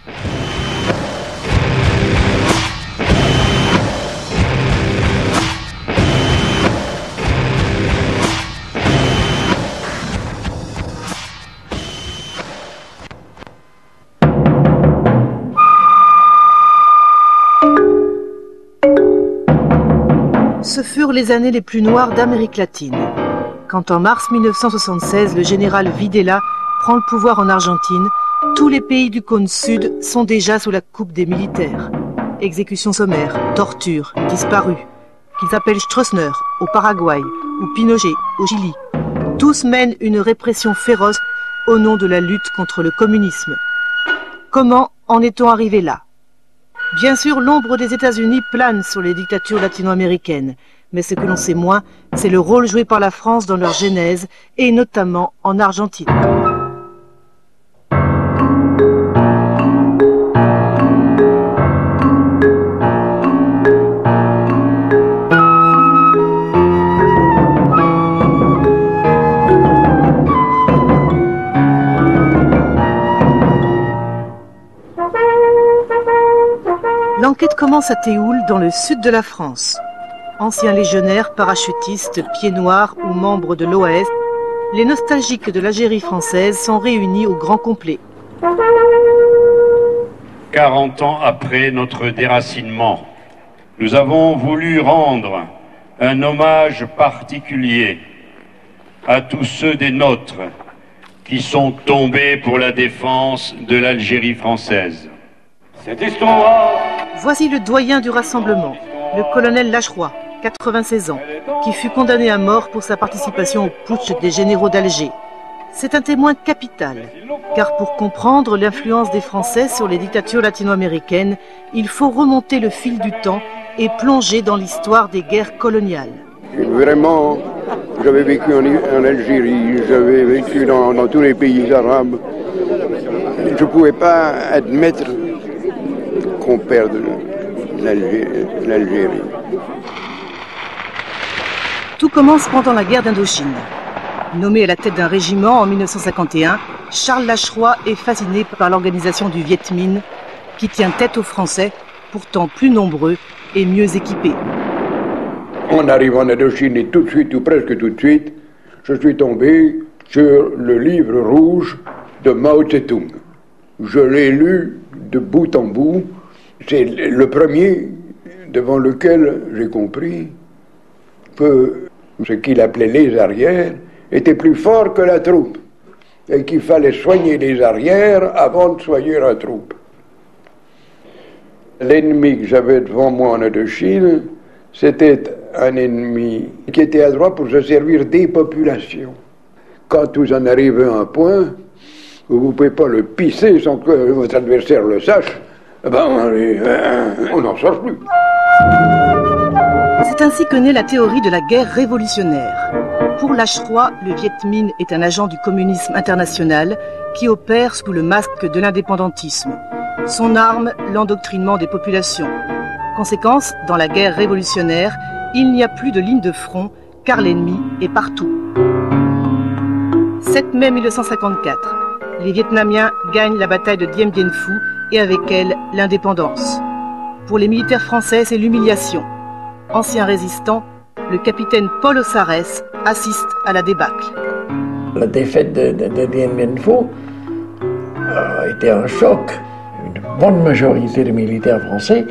Ce furent les années les plus noires d'Amérique latine. Quand en mars 1976, le général Videla prend le pouvoir en Argentine, tous les pays du cône sud sont déjà sous la coupe des militaires. Exécutions sommaires, tortures, disparus. Qu'ils appellent Stroessner au Paraguay ou Pinochet au Chili. Tous mènent une répression féroce au nom de la lutte contre le communisme. Comment en est-on arrivé là ? Bien sûr, l'ombre des États-Unis plane sur les dictatures latino-américaines, mais ce que l'on sait moins, c'est le rôle joué par la France dans leur genèse, et notamment en Argentine. L'enquête commence à Théoul, dans le sud de la France. Anciens légionnaires, parachutistes, pieds noirs ou membres de l'OAS, les nostalgiques de l'Algérie française sont réunis au grand complet. 40 ans après notre déracinement, nous avons voulu rendre un hommage particulier à tous ceux des nôtres qui sont tombés pour la défense de l'Algérie française. Cette histoire... Voici le doyen du rassemblement, le colonel Lacheroy, 96 ans, qui fut condamné à mort pour sa participation au putsch des généraux d'Alger. C'est un témoin capital, car pour comprendre l'influence des Français sur les dictatures latino-américaines, il faut remonter le fil du temps et plonger dans l'histoire des guerres coloniales. Vraiment, j'avais vécu en Algérie, j'avais vécu dans tous les pays arabes. Je ne pouvais pas admettre qu'on perde l'Algérie. Tout commence pendant la guerre d'Indochine. Nommé à la tête d'un régiment en 1951, Charles Lacheroy est fasciné par l'organisation du Viet Minh, qui tient tête aux Français, pourtant plus nombreux et mieux équipés. En arrivant en Indochine, et tout de suite, ou presque tout de suite, je suis tombé sur le livre rouge de Mao Tse-tung. Je l'ai lu de bout en bout. C'est le premier devant lequel j'ai compris que ce qu'il appelait les arrières était plus fort que la troupe et qu'il fallait soigner les arrières avant de soigner la troupe. L'ennemi que j'avais devant moi en Indochine, c'était un ennemi qui était à droite pour se servir des populations. Quand vous en arrivez à un point où vous ne pouvez pas le pisser sans que votre adversaire le sache, on n'en sort plus. C'est ainsi que naît la théorie de la guerre révolutionnaire. Pour Lacheroy, le Viet Minh est un agent du communisme international qui opère sous le masque de l'indépendantisme. Son arme, l'endoctrinement des populations. Conséquence, dans la guerre révolutionnaire, il n'y a plus de ligne de front, car l'ennemi est partout. 7 mai 1954. Les Vietnamiens gagnent la bataille de Dien Bien Phu et avec elle l'indépendance. Pour les militaires français, c'est l'humiliation. Ancien résistant, le capitaine Paul Ossarès assiste à la débâcle. La défaite de Dien Bien Phu a été un choc. Une bonne majorité de militaires français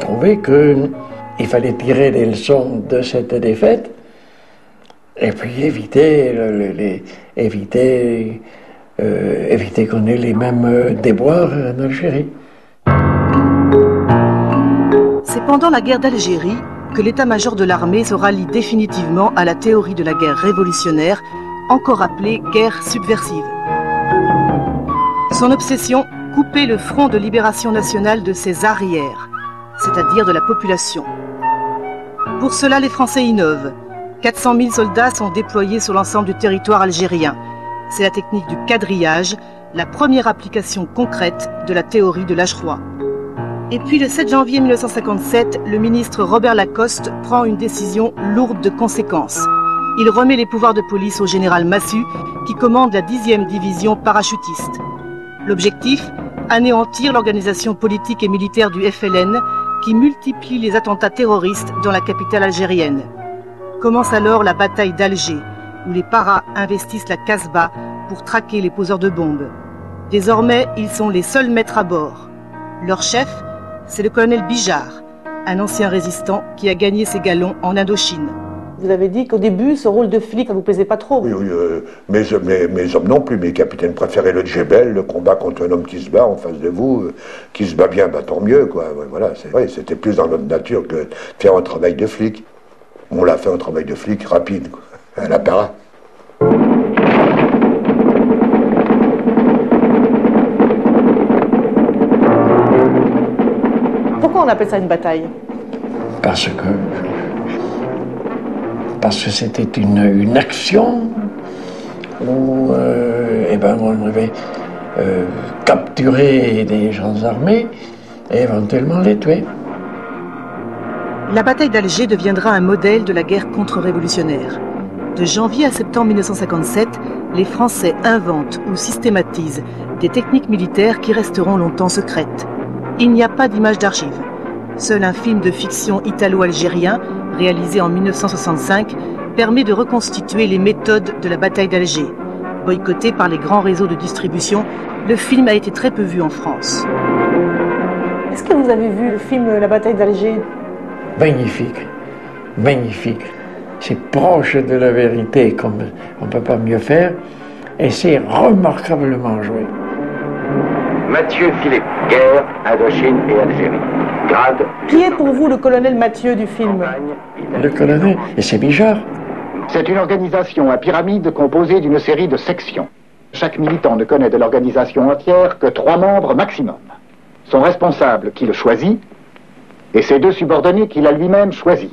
trouvaient qu'il fallait tirer des leçons de cette défaite et puis éviter qu'on ait les mêmes déboires en Algérie. C'est pendant la guerre d'Algérie que l'état-major de l'armée se rallie définitivement à la théorie de la guerre révolutionnaire, encore appelée guerre subversive. Son obsession, couper le front de libération nationale de ses arrières, c'est-à-dire de la population. Pour cela, les Français innovent. 400 000 soldats sont déployés sur l'ensemble du territoire algérien. C'est la technique du quadrillage, la première application concrète de la théorie de Lacheroy. Et puis le 7 janvier 1957, le ministre Robert Lacoste prend une décision lourde de conséquences. Il remet les pouvoirs de police au général Massu, qui commande la 10e division parachutiste. L'objectif, anéantir l'organisation politique et militaire du FLN qui multiplie les attentats terroristes dans la capitale algérienne. Commence alors la bataille d'Alger, où les paras investissent la Casbah pour traquer les poseurs de bombes. Désormais, ils sont les seuls maîtres à bord. Leur chef, c'est le colonel Bijard, un ancien résistant qui a gagné ses galons en Indochine. Vous avez dit qu'au début, ce rôle de flic, ça vous plaisait pas trop. Oui, mes hommes non plus. Mes capitaines préféraient le djebel, le combat contre un homme qui se bat en face de vous, qui se bat bien, bah, tant mieux, quoi. Voilà, c'est vrai, c'était plus dans notre nature que de faire un travail de flic. On l'a fait un travail de flic rapide, quoi, à la para. Pourquoi on appelle ça une bataille? Parce que c'était une action où on avait capturé des gens armés et éventuellement les tuer. La bataille d'Alger deviendra un modèle de la guerre contre-révolutionnaire. De janvier à septembre 1957, les Français inventent ou systématisent des techniques militaires qui resteront longtemps secrètes. Il n'y a pas d'image d'archives. Seul un film de fiction italo-algérien, réalisé en 1965, permet de reconstituer les méthodes de la bataille d'Alger. Boycotté par les grands réseaux de distribution, le film a été très peu vu en France. Est-ce que vous avez vu le film La bataille d'Alger? Magnifique, magnifique. C'est proche de la vérité comme on ne peut pas mieux faire et c'est remarquablement joué. Mathieu Philippe, guerre, Indochine et Algérie. Grade. Qui est pour vous le colonel Mathieu du film? Le colonel, et c'est Bijard. C'est une organisation à pyramide composée d'une série de sections. Chaque militant ne connaît de l'organisation entière que 3 membres maximum. Son responsable qui le choisit et ses 2 subordonnés qu'il a lui-même choisis.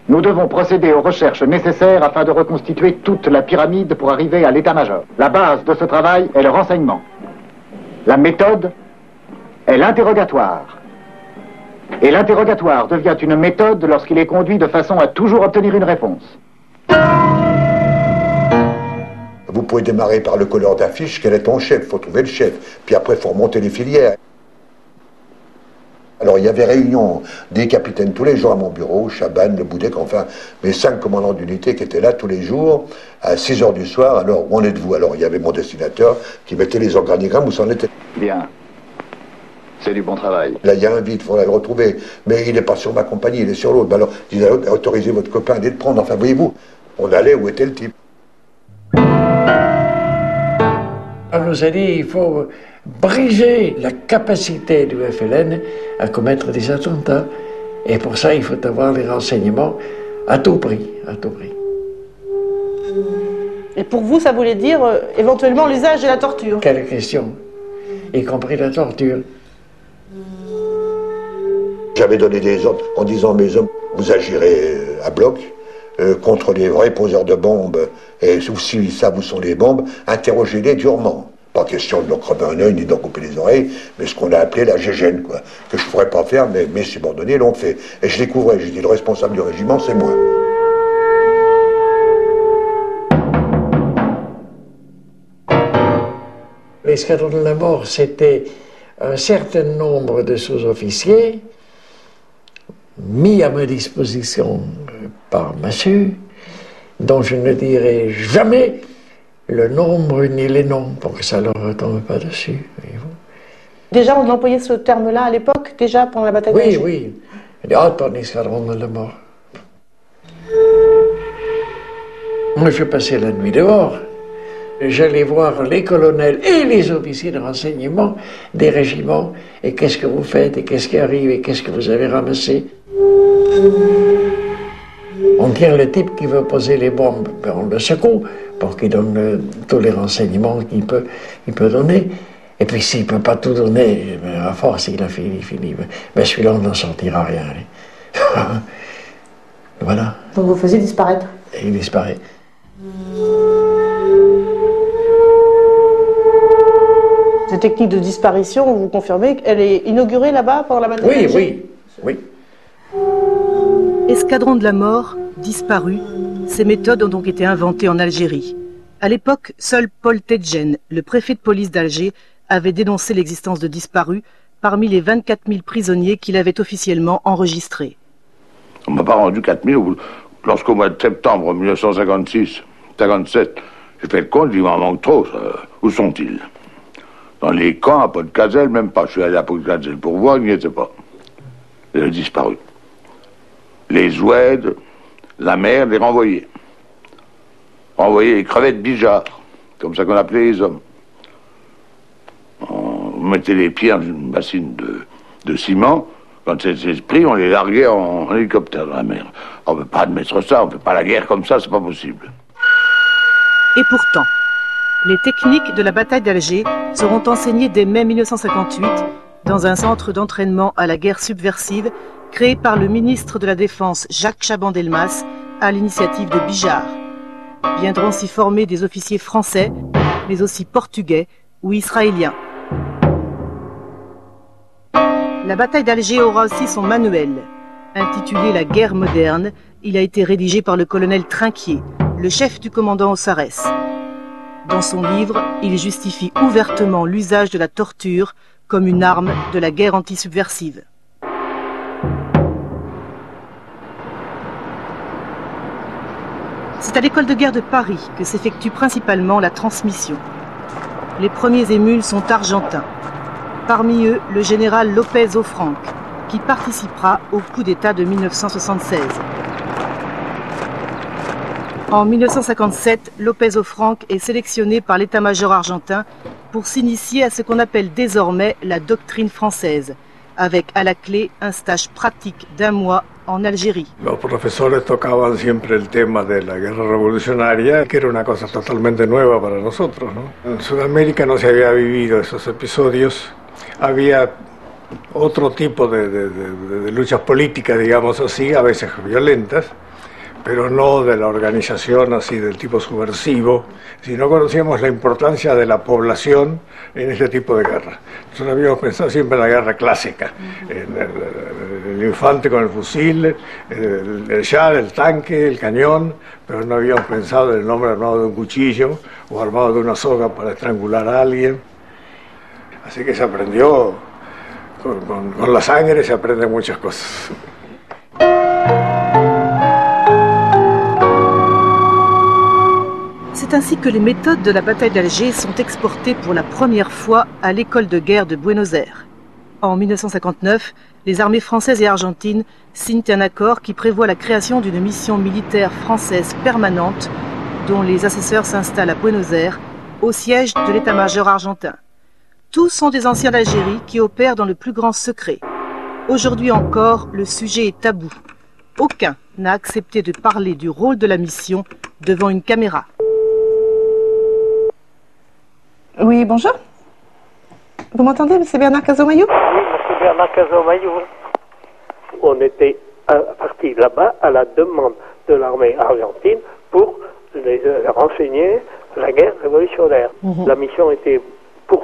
Nous devons procéder aux recherches nécessaires afin de reconstituer toute la pyramide pour arriver à l'état-major. La base de ce travail est le renseignement. La méthode est l'interrogatoire. Et l'interrogatoire devient une méthode lorsqu'il est conduit de façon à toujours obtenir une réponse. Vous pouvez démarrer par le couleur d'affiche, quel est ton chef, il faut trouver le chef. Puis après, il faut remonter les filières. Alors il y avait réunion des capitaines tous les jours à mon bureau, Chaban, Le Boudec, enfin mes 5 commandants d'unité qui étaient là tous les jours à 6 h du soir. Alors où en êtes-vous? Alors il y avait mon destinateur qui mettait les organigrammes où ça en était. Bien. C'est du bon travail. Là il y a un vide, il faudra le retrouver. Mais il n'est pas sur ma compagnie, il est sur l'autre. Ben alors je disais, autorisez votre copain à aller le prendre. Enfin voyez-vous, on allait où était le type. On nous a dit il faut briser la capacité du FLN à commettre des attentats. Et pour ça, il faut avoir les renseignements à tout prix, à tout prix. Et pour vous, ça voulait dire éventuellement l'usage de la torture? Quelle question, y compris la torture. J'avais donné des ordres en disant mes hommes, vous agirez à bloc contre les vrais poseurs de bombes, et si ça vous sont les bombes, interrogez-les durement. Pas question de leur crever un œil ni d'en couper les oreilles, mais ce qu'on a appelé la gégène, quoi. Que je ne pourrais pas faire, mais mes subordonnés l'ont fait. Et je découvrais, j'ai dit, le responsable du régiment, c'est moi. L'escadron de la mort, c'était un certain nombre de sous-officiers mis à ma disposition par Massieu, dont je ne dirai jamais le nombre ni les noms, pour que ça ne leur retombe pas dessus, voyez-vous. Déjà, on employait ce terme-là à l'époque, déjà pendant la bataille d'Alger? Oui, oui. Ah, ton escadron de la mort. Moi, je passais la nuit dehors. J'allais voir les colonels et les officiers de renseignement des régiments. Et qu'est-ce que vous faites? Et qu'est-ce qui arrive? Et qu'est-ce que vous avez ramassé? On tient le type qui veut poser les bombes, ben on le secoue pour qu'il donne tous les renseignements qu'il peut donner. Et puis s'il ne peut pas tout donner, ben à force il a fini. Ben celui-là, on n'en sortira rien. Voilà. Donc vous faisiez disparaître? Et il disparaît. Cette technique de disparition, vous confirmez qu'elle est inaugurée là-bas pendant la bataille d'Alger? Oui. Escadron de la mort, disparu, ces méthodes ont donc été inventées en Algérie. À l'époque, seul Paul Tedjen, le préfet de police d'Alger, avait dénoncé l'existence de disparus parmi les 24 000 prisonniers qu'il avait officiellement enregistrés. On ne m'a pas rendu 4 000 lorsqu'au mois de septembre 1956, 57, j'ai fait le compte, il m'en manque trop. Où sont-ils? Dans les camps, à Pont-de-Cazel, même pas. Je suis allé à Pont-de-Cazel pour voir, il n'y était pas. Il a disparu. Les ouèdes, la mer, les renvoyés. Renvoyés les crevettes Bijard, comme ça qu'on appelait les hommes. On mettait les pieds dans une bassine de ciment. Quand c'était pris, on les larguait en hélicoptère dans la mer. On ne peut pas admettre ça, on ne fait pas la guerre comme ça, c'est pas possible. Et pourtant, les techniques de la bataille d'Alger seront enseignées dès mai 1958 dans un centre d'entraînement à la guerre subversive créé par le ministre de la Défense Jacques Chaban-Delmas à l'initiative de Bijard. Viendront s'y former des officiers français, mais aussi portugais ou israéliens. La bataille d'Alger aura aussi son manuel. Intitulé « La guerre moderne », il a été rédigé par le colonel Trinquier, le chef du commandant au Sarès. Dans son livre, il justifie ouvertement l'usage de la torture comme une arme de la guerre antisubversive. C'est à l'école de guerre de Paris que s'effectue principalement la transmission. Les premiers émules sont argentins. Parmi eux, le général López Offranc, qui participera au coup d'État de 1976. En 1957, López Offranc est sélectionné par l'état-major argentin pour s'initier à ce qu'on appelle désormais la doctrine française, avec à la clé un stage pratique d'1 mois en Algérie. Los profesores tocaban siempre el tema de la guerra revolucionaria, que era una cosa totalmente nueva para nosotros, ¿no? En Sudamérica no se había vivido esos episodios, había otro tipo de luchas políticas, digamos así, a veces violentas, pero no de la organización así del tipo subversivo, sino conocíamos la importancia de la población en este tipo de guerra. Nosotros habíamos pensado siempre en la guerra clásica, en el infante con el fusil, el shah, el tanque, el cañón, pero no habíamos pensado en el hombre armado de un cuchillo o armado de una soga para estrangular a alguien. Así que se aprendió, con la sangre se aprenden muchas cosas. C'est ainsi que les méthodes de la bataille d'Alger sont exportées pour la première fois à l'école de guerre de Buenos Aires. En 1959, les armées françaises et argentines signent un accord qui prévoit la création d'une mission militaire française permanente dont les assesseurs s'installent à Buenos Aires, au siège de l'état-major argentin. Tous sont des anciens d'Algérie qui opèrent dans le plus grand secret. Aujourd'hui encore, le sujet est tabou. Aucun n'a accepté de parler du rôle de la mission devant une caméra. Oui, bonjour. Vous m'entendez, M. Bernard Cazomayou? Oui, M. Bernard Cazomayou. On était parti là-bas à la demande de l'armée argentine pour les renseigner la guerre révolutionnaire. La mission était pour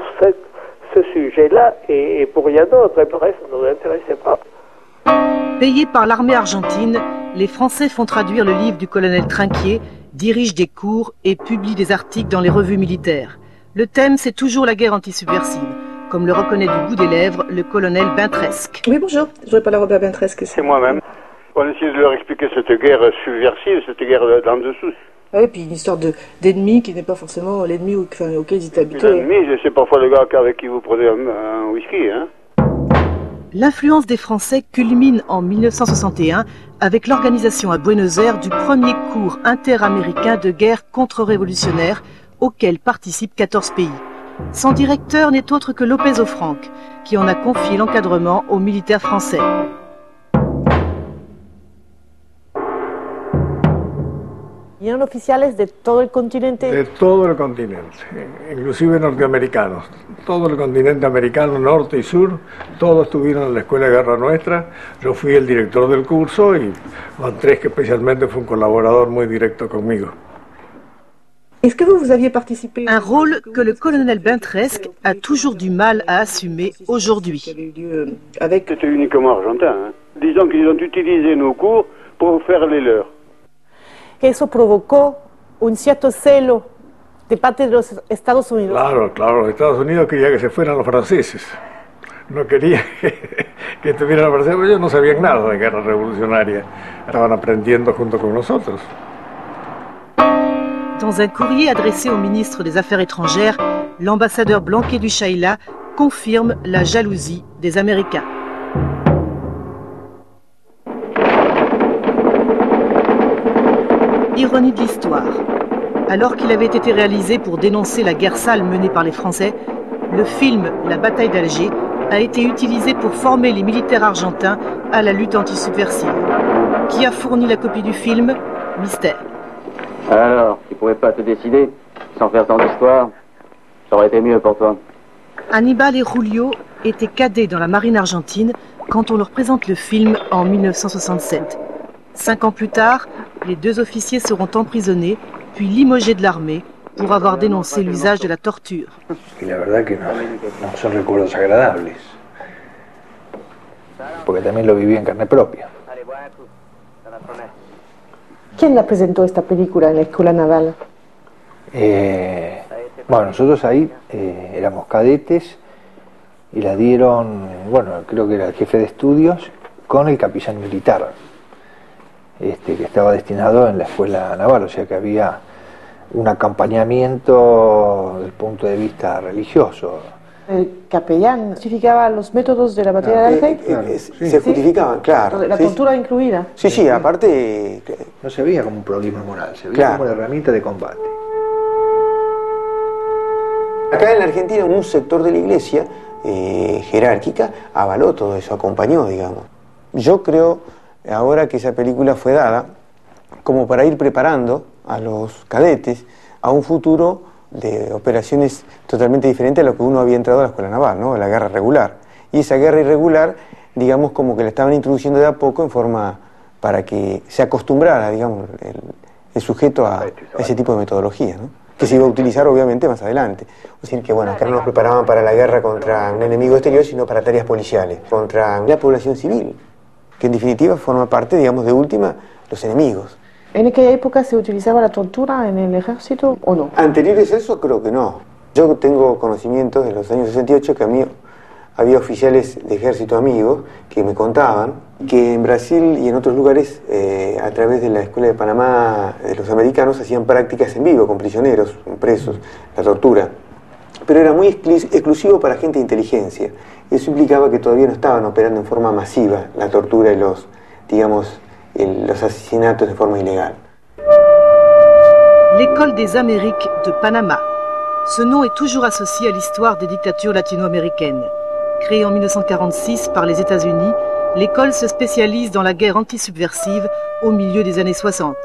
ce sujet-là et pour rien d'autre. Le reste ne nous intéressait pas. Payés par l'armée argentine, les Français font traduire le livre du colonel Trinquier, dirigent des cours et publient des articles dans les revues militaires. Le thème, c'est toujours la guerre antisubversive, comme le reconnaît du bout des lèvres le colonel Bintresque. Oui, bonjour. Je voudrais parler à Robert Bintresque. C'est moi-même. On essaie de leur expliquer cette guerre subversive, cette guerre d'en dessous. Oui, puis une histoire d'ennemi qui n'est pas forcément l'ennemi auquel ils étaient habitués. L'ennemi, c'est parfois le gars avec qui vous prenez un whisky, hein. L'influence des Français culmine en 1961 avec l'organisation à Buenos Aires du premier cours interaméricain de guerre contre-révolutionnaire auquel participent 14 pays. Son directeur n'est autre que López Offranc, qui en a confié l'encadrement aux militaires français. ¿Eran oficiales de todo el continente? De todo el continente, inclusive norteamericanos. Todo el continente americano, norte y sur, todos estuvieron en la Escuela de Guerra Nuestra. Yo fui el director del curso y Bintresque especialmente fue un colaborador muy directo conmigo. Est-ce que vous aviez participé? Un rôle que le colonel Bintresque a toujours du mal à assumer aujourd'hui. C'était uniquement argentin. Hein. Disons qu'ils ont utilisé nos cours pour faire les leurs. Que eso provocó un cierto celo de parte de los Estados Unidos. Claro, claro, los Estados Unidos quería que se fueran los franceses. No quería que estuvieran los franceses, ellos no sabían nada de guerra revolucionaria. Estaban aprendiendo junto con nosotros. Dans un courrier adressé au ministre des Affaires étrangères, l'ambassadeur Blanquet du Chayla confirme la jalousie des Américains. Ironie de l'histoire. Alors qu'il avait été réalisé pour dénoncer la guerre sale menée par les Français, le film La bataille d'Alger a été utilisé pour former les militaires argentins à la lutte anti-subversive. Qui a fourni la copie du film? Mystère. Alors, tu pouvais pas te décider, sans faire tant d'histoire? Ça aurait été mieux pour toi. Hannibal et Julio étaient cadets dans la marine argentine quand on leur présente le film en 1967. 5 ans plus tard, les 2 officiers seront emprisonnés, puis limogés de l'armée pour avoir dénoncé l'usage de la torture. Y la verdad que no son recuerdos agradables, porque también lo viví en carne propia. ¿Quién la presentó esta película en la Escuela Naval? Bueno, nosotros ahí éramos cadetes y la dieron, bueno, creo que era el jefe de estudios con el capellán militar, que estaba destinado en la Escuela Naval, o sea que había un acompañamiento desde el punto de vista religioso. ¿El capellán justificaba los métodos de la batalla de Alger? Se justificaban, claro. La tortura incluida. Sí, sí, aparte... No se veía como un problema moral, se veía como una herramienta de combate. Acá en la Argentina un sector de la iglesia jerárquica avaló todo eso, acompañó, digamos. Yo creo ahora que esa película fue dada como para ir preparando a los cadetes a un futuro de operaciones totalmente diferentes a lo que uno había entrado a la Escuela Naval, ¿no? A la guerra regular. Y esa guerra irregular, digamos, como que la estaban introduciendo de a poco en forma para que se acostumbrara, digamos, el sujeto a ese tipo de metodología, ¿no? Que se iba a utilizar obviamente más adelante. Es decir, que bueno, acá no nos preparaban para la guerra contra un enemigo exterior, sino para tareas policiales, contra la población civil, que en definitiva forma parte, digamos, de última, los enemigos. ¿En aquella época se utilizaba la tortura en el ejército o no? Anteriores a eso creo que no. Yo tengo conocimientos de los años 68 que a mí había oficiales de ejército amigos que me contaban que en Brasil y en otros lugares, a través de la Escuela de Panamá de los americanos, hacían prácticas en vivo con prisioneros, con presos, la tortura. Pero era muy exclusivo para gente de inteligencia. Eso implicaba que todavía no estaban operando en forma masiva la tortura y los, digamos, los asesinatos de forma ilegal. L'École des Amériques de Panama. Ce nom est toujours associé à l'histoire des dictatures latino-américaines. Créée en 1946 par les États-Unis, l'école se spécialise dans la guerre antisubversive au milieu des années 60.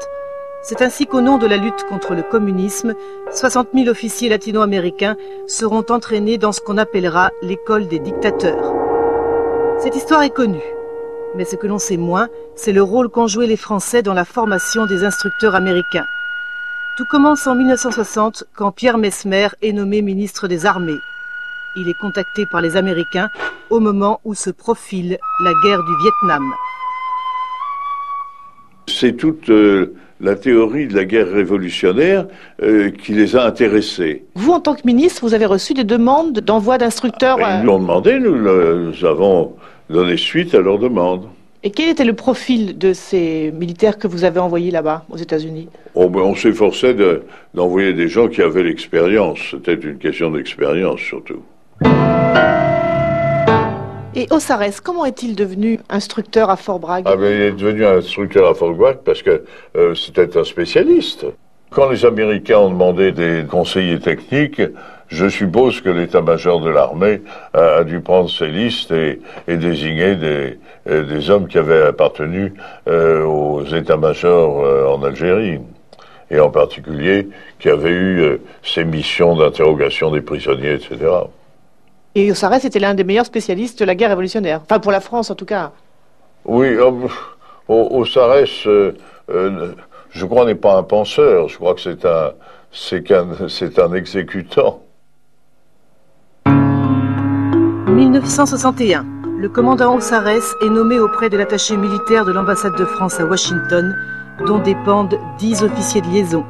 C'est ainsi qu'au nom de la lutte contre le communisme, 60 000 officiers latino-américains seront entraînés dans ce qu'on appellera l'école des dictateurs. Cette histoire est connue. Mais ce que l'on sait moins, c'est le rôle qu'ont joué les Français dans la formation des instructeurs américains. Tout commence en 1960 quand Pierre Messmer est nommé ministre des Armées. Il est contacté par les Américains au moment où se profile la guerre du Vietnam. C'est toute la théorie de la guerre révolutionnaire qui les a intéressés. Vous, en tant que ministre, vous avez reçu des demandes d'envoi d'instructeurs Ils nous l'ont demandé, nous avons donné suite à leurs demandes. Et quel était le profil de ces militaires que vous avez envoyés là-bas, aux États-Unis? On s'efforçait d'envoyer des gens qui avaient l'expérience. C'était une question d'expérience, surtout. Et Ossares, comment est-il devenu instructeur à Fort Bragg? Il est devenu instructeur à Fort Bragg parce que c'était un spécialiste. Quand les Américains ont demandé des conseillers techniques, je suppose que l'état-major de l'armée a dû prendre ses listes et désigner des hommes qui avaient appartenu aux états-majors en Algérie, et en particulier qui avaient eu ces missions d'interrogation des prisonniers, etc. Et Ossares était l'un des meilleurs spécialistes de la guerre révolutionnaire, enfin pour la France en tout cas. Oui, Ossares, je crois, n'est pas un penseur, je crois que c'est un exécutant. 1961, le commandant Ossares est nommé auprès de l'attaché militaire de l'ambassade de France à Washington, dont dépendent 10 officiers de liaison.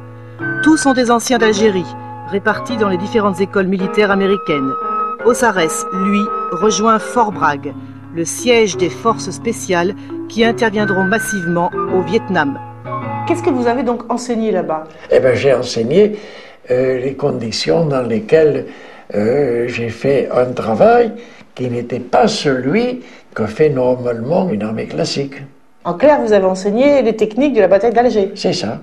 Tous sont des anciens d'Algérie, répartis dans les différentes écoles militaires américaines. Ossares, lui, rejoint Fort Bragg, le siège des forces spéciales qui interviendront massivement au Vietnam. Qu'est-ce que vous avez donc enseigné là-bas? Eh bien, j'ai enseigné les conditions dans lesquelles j'ai fait un travail qui n'était pas celui que fait normalement une armée classique. En clair, vous avez enseigné les techniques de la bataille d'Alger. C'est ça.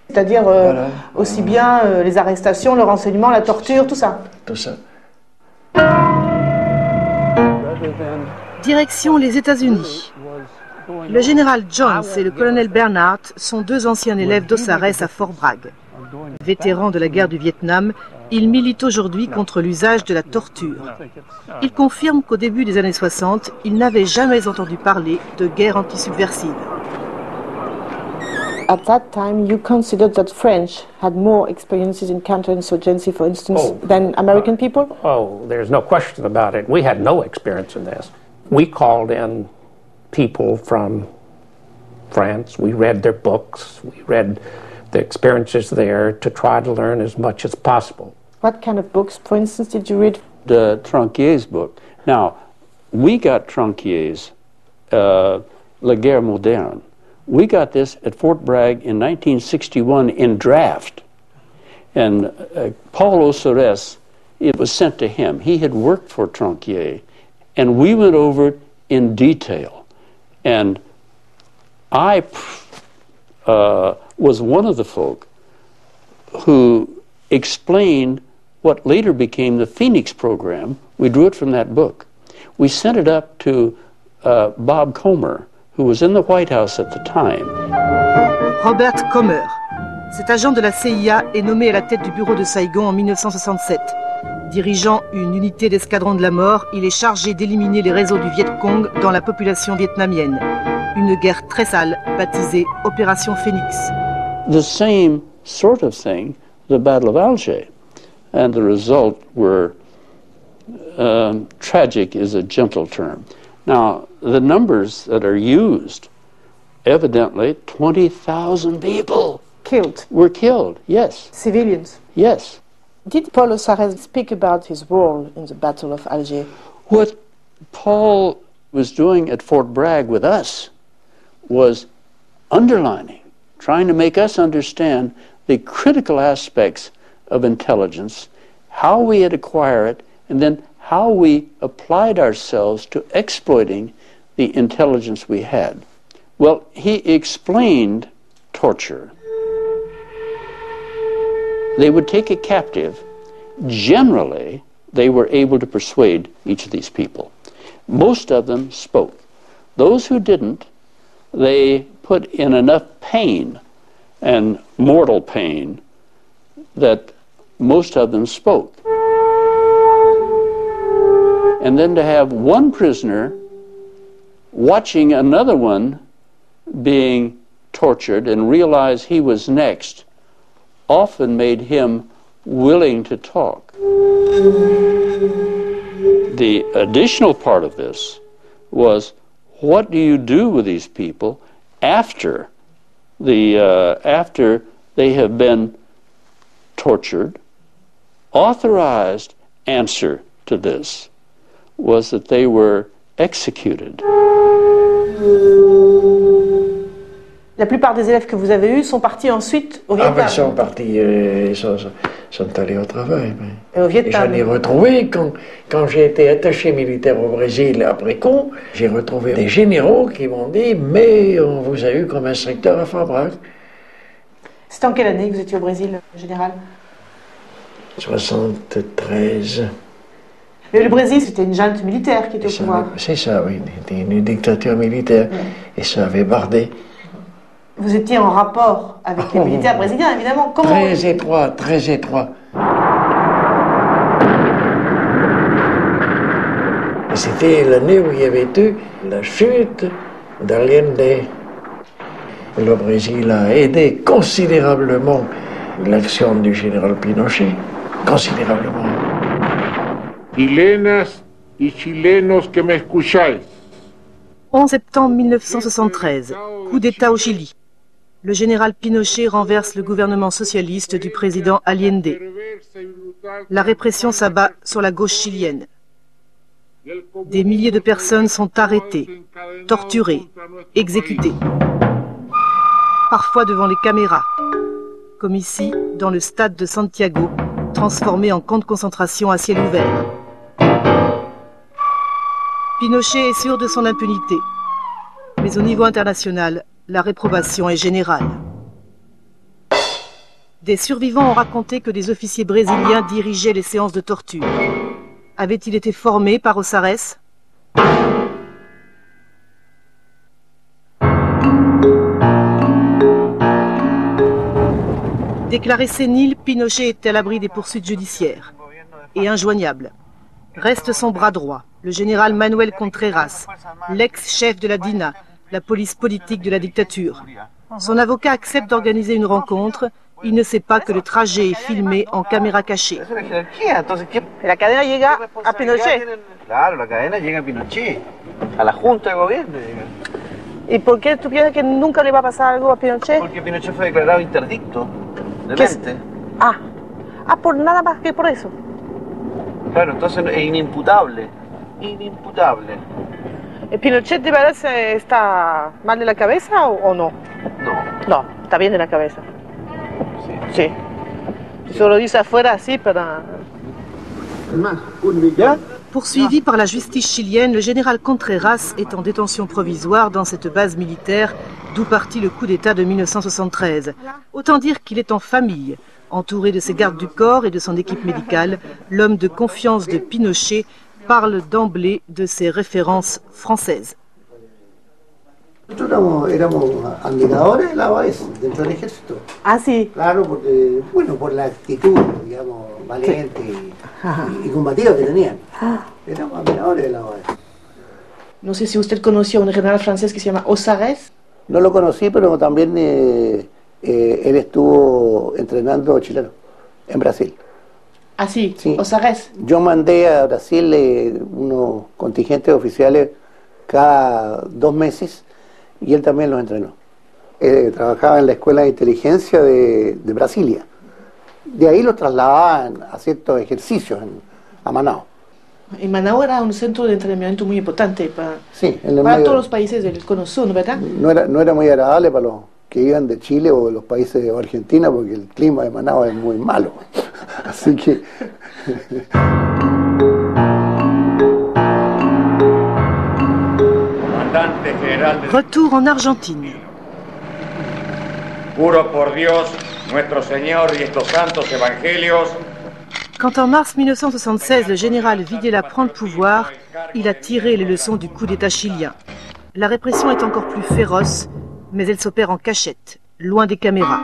C'est-à-dire voilà. Aussi bien les arrestations, le renseignement, la torture, tout ça. Tout ça. Direction les États-Unis. Le général Jones et le colonel Bernhardt sont deux anciens élèves d'Ossares à Fort Bragg. Vétérans de la guerre du Vietnam, ils militent aujourd'hui contre l'usage de la torture. Ils confirment qu'au début des années 60, ils n'avaient jamais entendu parler de guerre antisubversive. At that time, you considered that French had more experiences in counterinsurgency, for instance, than American people? Oh, there's no question about it. We had no experience in this. We called in people from France. We read their books. We read the experiences there to try to learn as much as possible. What kind of books, for instance, did you read? The Tronquier's book. Now, we got Tronquier's La Guerre Moderne. We got this at Fort Bragg in 1961 in draft. And Paul Ossares, it was sent to him. He had worked for Tronquier. And we went over it in detail. And I was one of the folk who explained what later became the Phoenix program. We drew it from that book. We sent it up to Bob Comer, who was in the White House at the time. Robert Comer. Cet agent de la CIA est nommé à la tête du bureau de Saigon en 1967. Dirigeant une unité d'escadron de la mort, il est chargé d'éliminer les réseaux du Viet Cong dans la population vietnamienne. Une guerre très sale, baptisée Opération Phoenix. The same sort of thing, the Battle of Alger. And the result were, tragic is a gentle term. Now, the numbers that are used, evidently 20,000 people were killed, yes. Civilians? Yes. Did Paul Ossares speak about his role in the Battle of Alger? What Paul was doing at Fort Bragg with us was underlining, trying to make us understand the critical aspects of intelligence, how we had acquired it, and then how we applied ourselves to exploiting the intelligence we had. Well, he explained torture. They would take a captive. Generally, they were able to persuade each of these people. Most of them spoke. Those who didn't, they put in enough pain and mortal pain that most of them spoke. And then to have one prisoner watching another one being tortured and realize he was next often made him willing to talk. The additional part of this was, what do you do with these people after they have been tortured? Authorized answer to this was that they were executed. La plupart des élèves que vous avez eus sont partis ensuite au Vietnam. Ah ben, ils sont partis, sont allés au travail. Et au Vietnam. Et j'en ai retrouvé, quand j'ai été attaché militaire au Brésil après coup, j'ai retrouvé des généraux qui m'ont dit « Mais on vous a eu comme instructeur à Fort Bragg ». C'était en quelle année que vous étiez au Brésil, général? 73. Mais le Brésil, c'était une junte militaire qui était au pouvoir. C'est ça, oui, c'était une dictature militaire. Et ça avait bardé. Vous étiez en rapport avec les militaires brésiliens, évidemment. Comment? Très étroit, très étroit. C'était l'année où il y avait eu la chute d'Allende. Le Brésil a aidé considérablement l'action du général Pinochet. Considérablement. Chilenas y chilenos que me escucháis. 11 septembre 1973, coup d'État au Chili. le général Pinochet renverse le gouvernement socialiste du président Allende. La répression s'abat sur la gauche chilienne. Des milliers de personnes sont arrêtées, torturées, exécutées. Parfois devant les caméras, comme ici, dans le stade de Santiago, transformé en camp de concentration à ciel ouvert. Pinochet est sûr de son impunité. Mais au niveau international, la réprobation est générale. Des survivants ont raconté que des officiers brésiliens dirigeaient les séances de torture. Avait-il été formé par Ossarès ? Déclaré sénile, Pinochet était à l'abri des poursuites judiciaires. Et injoignable. Reste son bras droit, le général Manuel Contreras, l'ex-chef de la DINA, la police politique de la dictature. Son avocat accepte d'organiser une rencontre. Il ne sait pas que le trajet est filmé en caméra cachée. La cadena llega a Pinochet. Claro, la cadena llega a Pinochet, a la Junta de Gobierno. ¿Y por qué tú piensas que nunca le va a pasar algo a Pinochet? Porque Pinochet fue declarado interdicto de mente. Por nada más que por eso. Claro, entonces es inimputable. Inimputable. ¿Pinochet de verdad está mal de la cabeza o no? No, está bien de la cabeza. Sí. Eso lo dice afuera así, pero... Poursuivi par la justice chilienne, le général Contreras est en détention provisoire dans cette base militaire, d'où partit le coup d'État de 1973. Autant dire qu'il est en famille. Entouré de ses gardes du corps et de son équipe médicale, l'homme de confiance de Pinochet parle d'emblée de ses références françaises. Nosotros éramos admiradores de la OAS dentro del ejército. Ah, sí. Claro, porque, bueno, por la actitud, digamos, valiente y combativa que tenían. Éramos admiradores de la OAS. No sé si usted conoció a un general francés que se llama Ossarès. No lo conocí, pero también él estuvo entrenando chileno en Brasil. Ah, sí, Ossarès. Yo mandé a Brasil unos contingentes oficiales cada 2 meses y él también los entrenó. Trabajaba en la Escuela de Inteligencia de Brasilia. De ahí los trasladaban a ciertos ejercicios a Manaus. Y Manaus era un centro de entrenamiento muy importante para medio, todos los países del Cono Sur, ¿verdad? No era muy agradable para los que iban de Chile o de los países de Argentina porque el clima de Manaus es muy malo. Así que... Retour en Argentine. Juro por Dios, nuestro Señor y estos santos evangelios. Quand en mars 1976, le général Videla prend le pouvoir, il a tiré les leçons du coup d'État chilien. La répression est encore plus féroce, mais elle s'opère en cachette, loin des caméras.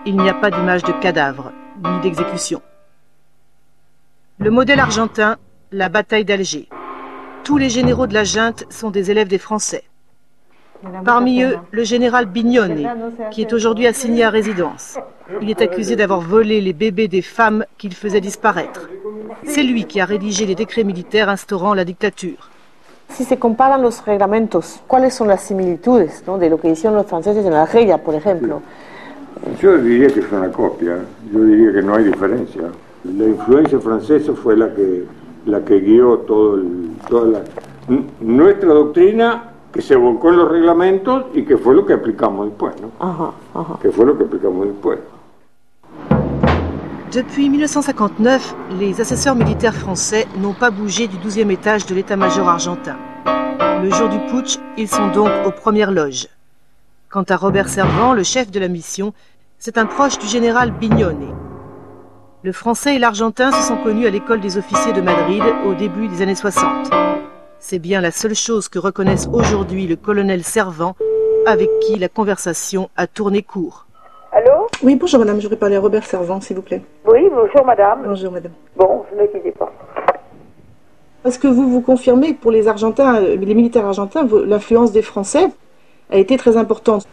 Il n'y a pas d'image de cadavres, ni d'exécution. Le modèle argentin, la bataille d'Alger. Tous les généraux de la junte sont des élèves des Français. Parmi eux, le général Bignone, qui est aujourd'hui assigné à résidence. Il est accusé d'avoir volé les bébés des femmes qu'il faisait disparaître. C'est lui qui a rédigé les décrets militaires instaurant la dictature. Si se comparan los reglamentos, ¿cuáles son las similitudes, ¿no?, de lo que hicieron los franceses en Algeria, por ejemplo? Yo diría que es una copia, yo diría que no hay diferencia. La influencia francesa fue la que guió nuestra doctrina, que se volcó en los reglamentos y que fue lo que aplicamos después, ¿no? Que fue lo que aplicamos después. Depuis 1959, les assesseurs militaires français n'ont pas bougé du 12e étage de l'état-major argentin. Le jour du putsch, ils sont donc aux premières loges. Quant à Robert Servan, le chef de la mission, c'est un proche du général Bignone. Le français et l'argentin se sont connus à l'école des officiers de Madrid au début des années 60. C'est bien la seule chose que reconnaisse aujourd'hui le colonel Servan, avec qui la conversation a tourné court. Allô? Oui, bonjour madame, j'aurais parlé à Robert Servan, s'il vous plaît. Oui, bonjour madame. Bonjour madame. Bon, ne quittez pas. Est-ce que vous confirmez que pour les Argentins, les militaires argentins, l'influence des Français a été très importante?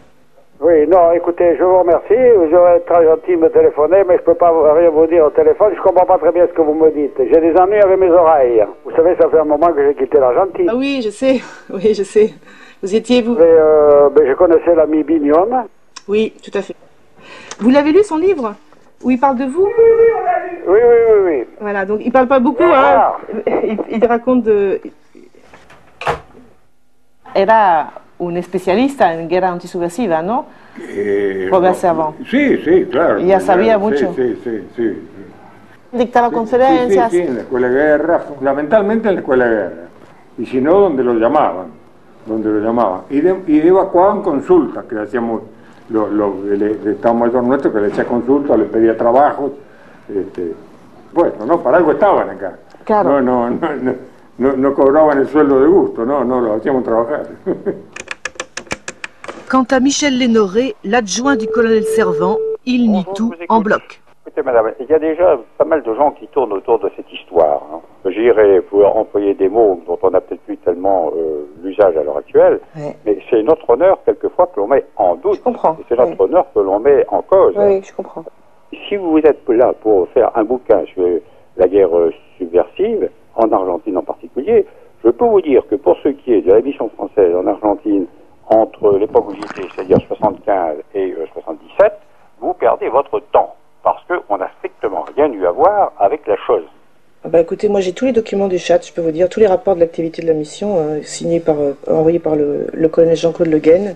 Oui, non, écoutez, je vous remercie. J'aurais été très gentil de me téléphoner, mais je ne peux pas rien vous dire au téléphone. Je ne comprends pas très bien ce que vous me dites. J'ai des ennuis avec mes oreilles. Vous savez, ça fait un moment que j'ai quitté l'Argentine. Ah oui, je sais. Oui, je sais. Vous étiez, vous? Je connaissais l'ami Bignone. Oui, tout à fait. Vous l'avez lu, son livre, où il parle de vous? Oui. Voilà, donc il parle pas beaucoup, hein. Il raconte de... Era un especialista en guerra antisubversiva, ¿no? Robert Servan. Sí, claro. Ya sabía mucho. Sí. Dictaba conferencias. Sí, en la escuela de guerra, fundamentalmente en la escuela de guerra. Y si no, donde lo llamaban. Y evacuaban consultas que hacíamos el Estado Mayor nuestro, que le hacía consultas, le pedía trabajos. Bueno, no, para algo estaban acá. Claro. No cobraban el sueldo de gusto, no, lo hacíamos trabajar. Quant à Michel Lénoré, l'adjoint du colonel Servan, il nie tout en bloc. Écoutez, madame, il y a déjà pas mal de gens qui tournent autour de cette histoire. J'irais pour employer des mots dont on n'a peut-être plus tellement l'usage à l'heure actuelle, mais c'est notre honneur, quelquefois, que l'on met en doute. Je comprends. Et c'est notre honneur que l'on met en cause. Oui, je comprends. Si vous êtes là pour faire un bouquin sur la guerre subversive, en Argentine en particulier, je peux vous dire que pour ce qui est de la mission française en Argentine, entre l'époque où j'étais, c'est-à-dire 75 et 77, vous perdez votre temps, parce qu'on n'a strictement rien eu à voir avec la chose. Écoutez, moi j'ai tous les documents du chat, je peux vous dire, tous les rapports de l'activité de la mission, envoyés par le colonel Jean-Claude Le Guen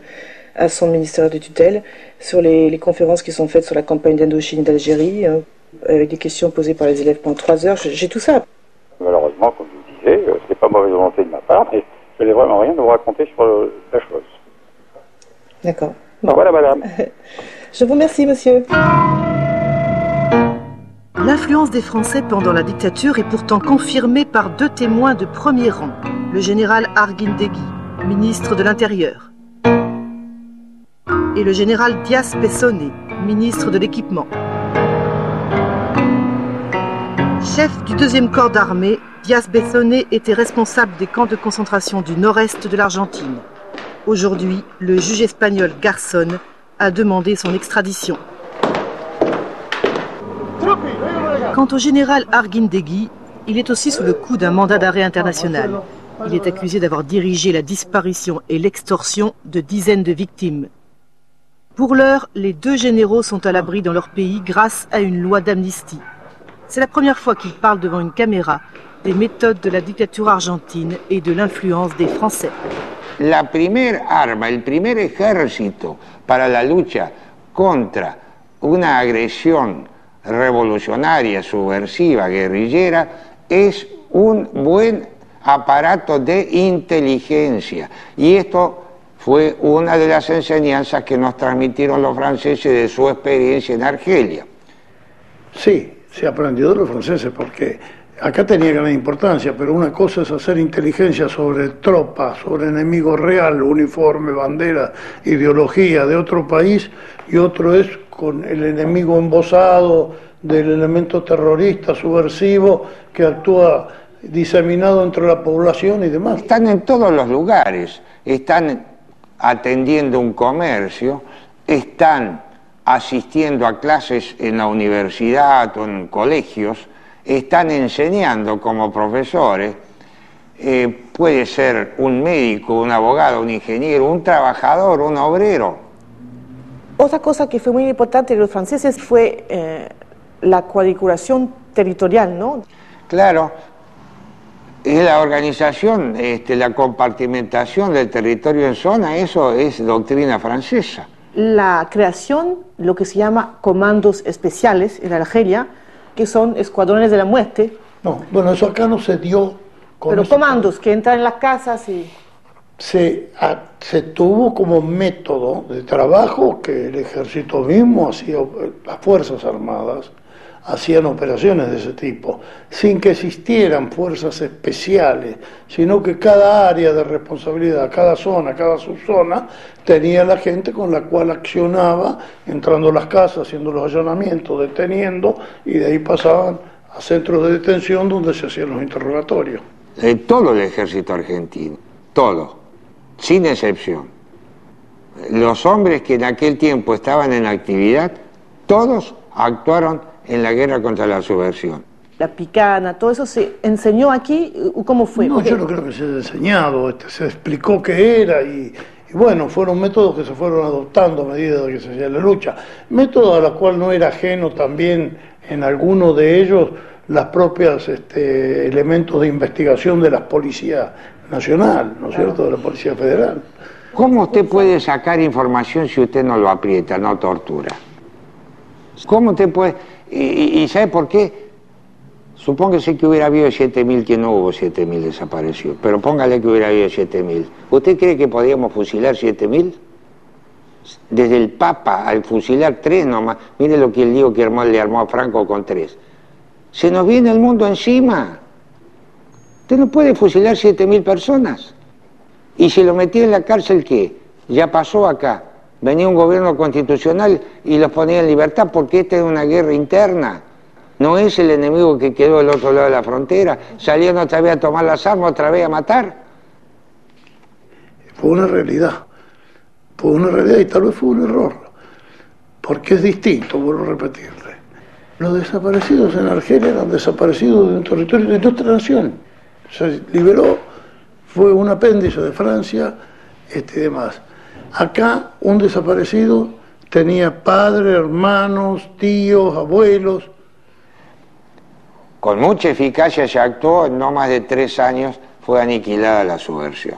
à son ministère de tutelle, sur les conférences qui sont faites sur la campagne d'Indochine et d'Algérie, avec des questions posées par les élèves pendant 3 heures, j'ai tout ça. Malheureusement, comme je vous disais, c'est pas mauvaise volonté de ma part, mais je n'ai vraiment rien à vous raconter sur la chose. D'accord. Bon. Voilà, madame. Je vous remercie, monsieur. L'influence des Français pendant la dictature est pourtant confirmée par 2 témoins de premier rang. Le général Arguindegui, ministre de l'Intérieur, et le général Díaz Pessonné, ministre de l'Équipement. Chef du 2e corps d'armée, Díaz Pessonné était responsable des camps de concentration du nord-est de l'Argentine. Aujourd'hui, le juge espagnol Garzón a demandé son extradition. Quant au général Arguindegui, il est aussi sous le coup d'un mandat d'arrêt international. Il est accusé d'avoir dirigé la disparition et l'extorsion de dizaines de victimes. Pour l'heure, les 2 généraux sont à l'abri dans leur pays grâce à une loi d'amnistie. C'est la première fois qu'ils parlent devant une caméra des méthodes de la dictature argentine et de l'influence des Français. La primer arma, el primer ejército para la lucha contra una agresión revolucionaria, subversiva, guerrillera, es un buen aparato de inteligencia. Y esto fue una de las enseñanzas que nos transmitieron los franceses de su experiencia en Argelia. Sí, se aprendió de los franceses porque acá tenía gran importancia, pero una cosa es hacer inteligencia sobre tropas, sobre enemigo real, uniforme, bandera, ideología de otro país, y otro es con el enemigo embosado del elemento terrorista, subversivo, que actúa diseminado entre la población y demás. Están en todos los lugares, están atendiendo un comercio, están asistiendo a clases en la universidad o en colegios, están enseñando como profesores, puede ser un médico, un abogado, un ingeniero, un trabajador, un obrero. Otra cosa que fue muy importante de los franceses fue la cuadriculación territorial, ¿no? Claro, es la organización, la compartimentación del territorio en zona, eso es doctrina francesa. La creación, lo que se llama comandos especiales en Argelia, que son escuadrones de la muerte. No, bueno, eso acá no se dio. Pero comandos que entran en las casas y... Se tuvo como método de trabajo que el ejército mismo hacía, las Fuerzas Armadas hacían operaciones de ese tipo, sin que existieran fuerzas especiales, sino que cada área de responsabilidad, cada zona, cada subzona, tenía la gente con la cual accionaba, entrando a las casas, haciendo los allanamientos, deteniendo, y de ahí pasaban a centros de detención donde se hacían los interrogatorios. Todo el ejército argentino, todo, sin excepción. Los hombres que en aquel tiempo estaban en actividad, todos actuaron en la guerra contra la subversión. La picana, todo eso se enseñó aquí, ¿cómo fue? No, yo no creo que se haya enseñado, se explicó qué era y Y bueno, fueron métodos que se fueron adoptando a medida de que se hacía la lucha. Métodos a los cuales no era ajeno también en algunos de ellos las propias elementos de investigación de la Policía Nacional, ¿no es cierto?, de la Policía Federal. ¿Cómo usted puede sacar información si usted no lo aprieta, no tortura? ¿Cómo usted puede...? ¿Y sabe por qué? Supóngase que hubiera habido 7.000, que no hubo 7.000 desaparecidos, pero póngale que hubiera habido 7.000. ¿Usted cree que podíamos fusilar 7.000? Desde el Papa al fusilar 3 nomás. Mire lo que el lío que le armó a Franco con 3. Se nos viene el mundo encima. Usted no puede fusilar 7.000 personas. Y si lo metía en la cárcel, ¿qué? Ya pasó acá. Venía un gobierno constitucional y los ponía en libertad porque esta es una guerra interna. No es el enemigo que quedó del otro lado de la frontera. Salieron otra vez a tomar las armas, otra vez a matar. Fue una realidad. Fue una realidad y tal vez fue un error. Porque es distinto, vuelvo a repetirle. Los desaparecidos en Argelia eran desaparecidos de un territorio de otra nación. Se liberó, fue un apéndice de Francia y demás. Acá un desaparecido tenía padres, hermanos, tíos, abuelos. Con mucha eficacia se actuó, en no más de 3 años fue aniquilada la subversión.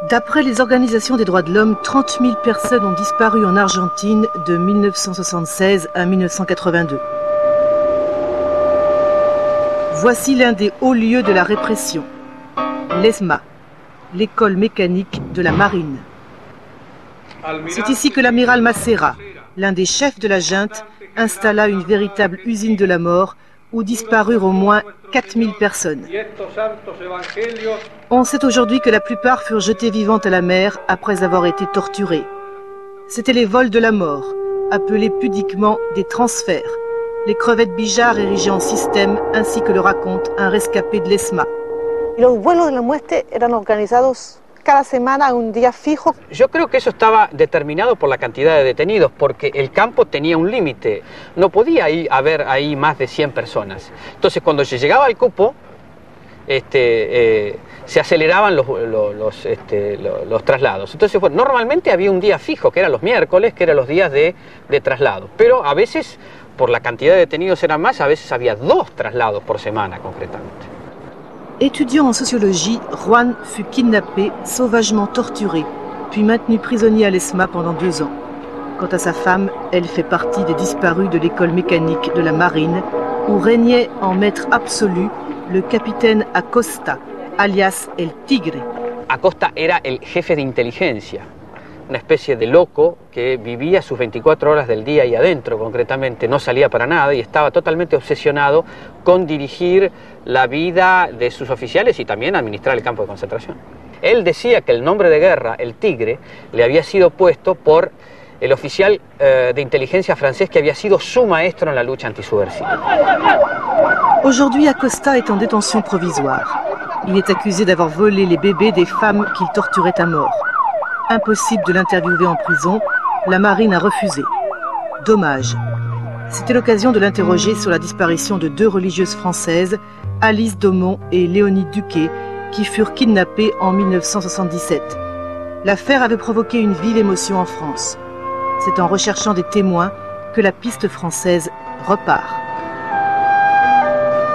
D'après les organisations des droits de l'homme, 30 000 personnes ont disparu en Argentine de 1976 à 1982. Voici l'un des hauts lieux de la répression, l'ESMA, l'école mécanique de la marine. C'est ici que l'amiral Massera, l'un des chefs de la junte, installa une véritable usine de la mort où disparurent au moins 4000 personnes. On sait aujourd'hui que la plupart furent jetées vivantes à la mer après avoir été torturées. C'étaient les vols de la mort, appelés pudiquement des transferts, les crevettes Bijard érigées en système, ainsi que le raconte un rescapé de l'ESMA. Los vuelos de la muerte eran organizados cada semana un día fijo. Yo creo que eso estaba determinado por la cantidad de detenidos, porque el campo tenía un límite. No podía haber ahí más de 100 personas. Entonces, cuando se llegaba al cupo, se aceleraban los traslados. Entonces, bueno, normalmente había un día fijo, que eran los miércoles, que eran los días de traslado. Pero a veces, por la cantidad de detenidos eran más, a veces había 2 traslados por semana, concretamente. Étudiant en sociologie, Juan fut kidnappé, sauvagement torturé, puis maintenu prisonnier à l'ESMA pendant 2 ans. Quant à sa femme, elle fait partie des disparus de l'école mécanique de la marine, où régnait en maître absolu le capitaine Acosta, alias El Tigre. Acosta era el jefe de inteligencia, una especie de loco que vivía sus 24 horas del día ahí adentro, concretamente, no salía para nada y estaba totalmente obsesionado con dirigir la vida de sus oficiales y también administrar el campo de concentración. Él decía que el nombre de guerra, el Tigre, le había sido puesto por el oficial de inteligencia francés que había sido su maestro en la lucha antisubversiva. Aujourd'hui, Acosta est en détention provisoire. Il est accusé d'avoir volé les bébés des femmes qu'il torturait à mort. Impossible de l'interviewer en prison, la marine a refusé. Dommage. C'était l'occasion de l'interroger sur la disparition de 2 religieuses françaises, Alice Daumont et Léonie Duquet, qui furent kidnappées en 1977. L'affaire avait provoqué une vive émotion en France. C'est en recherchant des témoins que la piste française repart.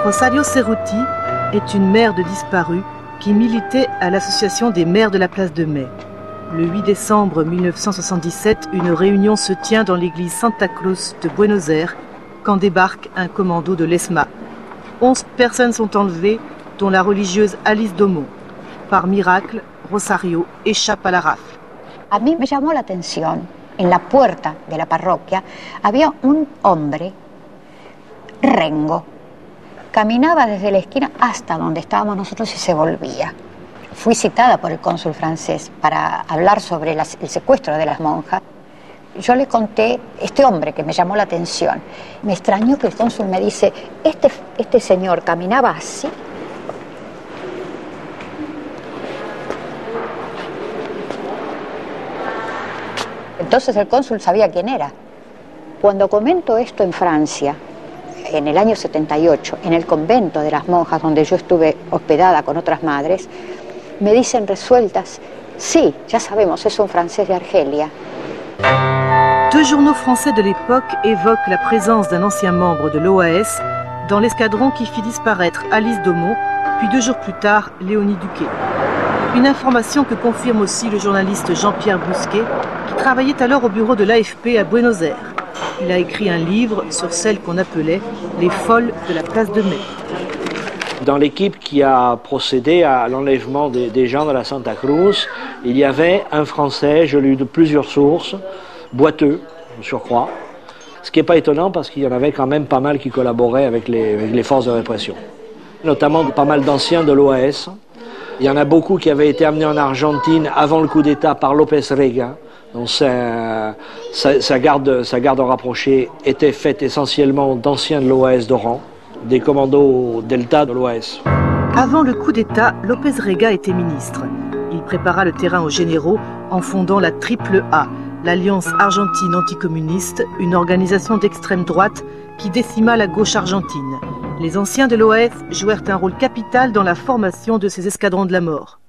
Rosario Cerruti est une mère de disparus qui militait à l'association des mères de la place de Mai. Le 8 décembre 1977, une réunion se tient dans l'église Santa Cruz de Buenos Aires quand débarque un commando de l'ESMA. 11 personnes sont enlevées, dont la religieuse Alice Daumont. Par miracle, Rosario échappe à la rafle. A mí me llamó la atención, en la puerta de la parroquia había un hombre, rengo, caminaba desde la esquina hasta donde estábamos nosotros y se volvía. Fui citada por el cónsul francés para hablar sobre el secuestro de las monjas. Yo le conté este hombre que me llamó la atención. Me extrañó que el cónsul me dice, este señor caminaba así. Entonces el cónsul sabía quién era. Cuando comento esto en Francia, en el año 78, en el convento de las monjas donde yo estuve hospedada con otras madres, me dicen resueltas, sí, ya sabemos, es un francés de Argelia. Deux journaux français de l'époque évoquent la présence d'un ancien membre de l'OAS dans l'escadron qui fit disparaître Alice Daumont, puis 2 jours plus tard, Léonie Duquet. Une information que confirme aussi le journaliste Jean-Pierre Bousquet, qui travaillait alors au bureau de l'AFP à Buenos Aires. Il a écrit un livre sur celles qu'on appelait les folles de la place de Mai. Dans l'équipe qui a procédé à l'enlèvement des gens de la Santa Cruz, il y avait un Français, je l'ai eu de plusieurs sources, boiteux, en surcroît, ce qui n'est pas étonnant parce qu'il y en avait quand même pas mal qui collaboraient avec les forces de répression, notamment pas mal d'anciens de l'OAS. Il y en a beaucoup qui avaient été amenés en Argentine avant le coup d'État par López Rega. Donc sa garde rapprochée était faite essentiellement d'anciens de l'OAS d'Oran, des commandos Delta de l'OAS. Avant le coup d'État, López Rega était ministre. Il prépara le terrain aux généraux en fondant la Triple A, l'Alliance argentine anticommuniste, une organisation d'extrême droite qui décima la gauche argentine. Les anciens de l'OAS jouèrent un rôle capital dans la formation de ces escadrons de la mort.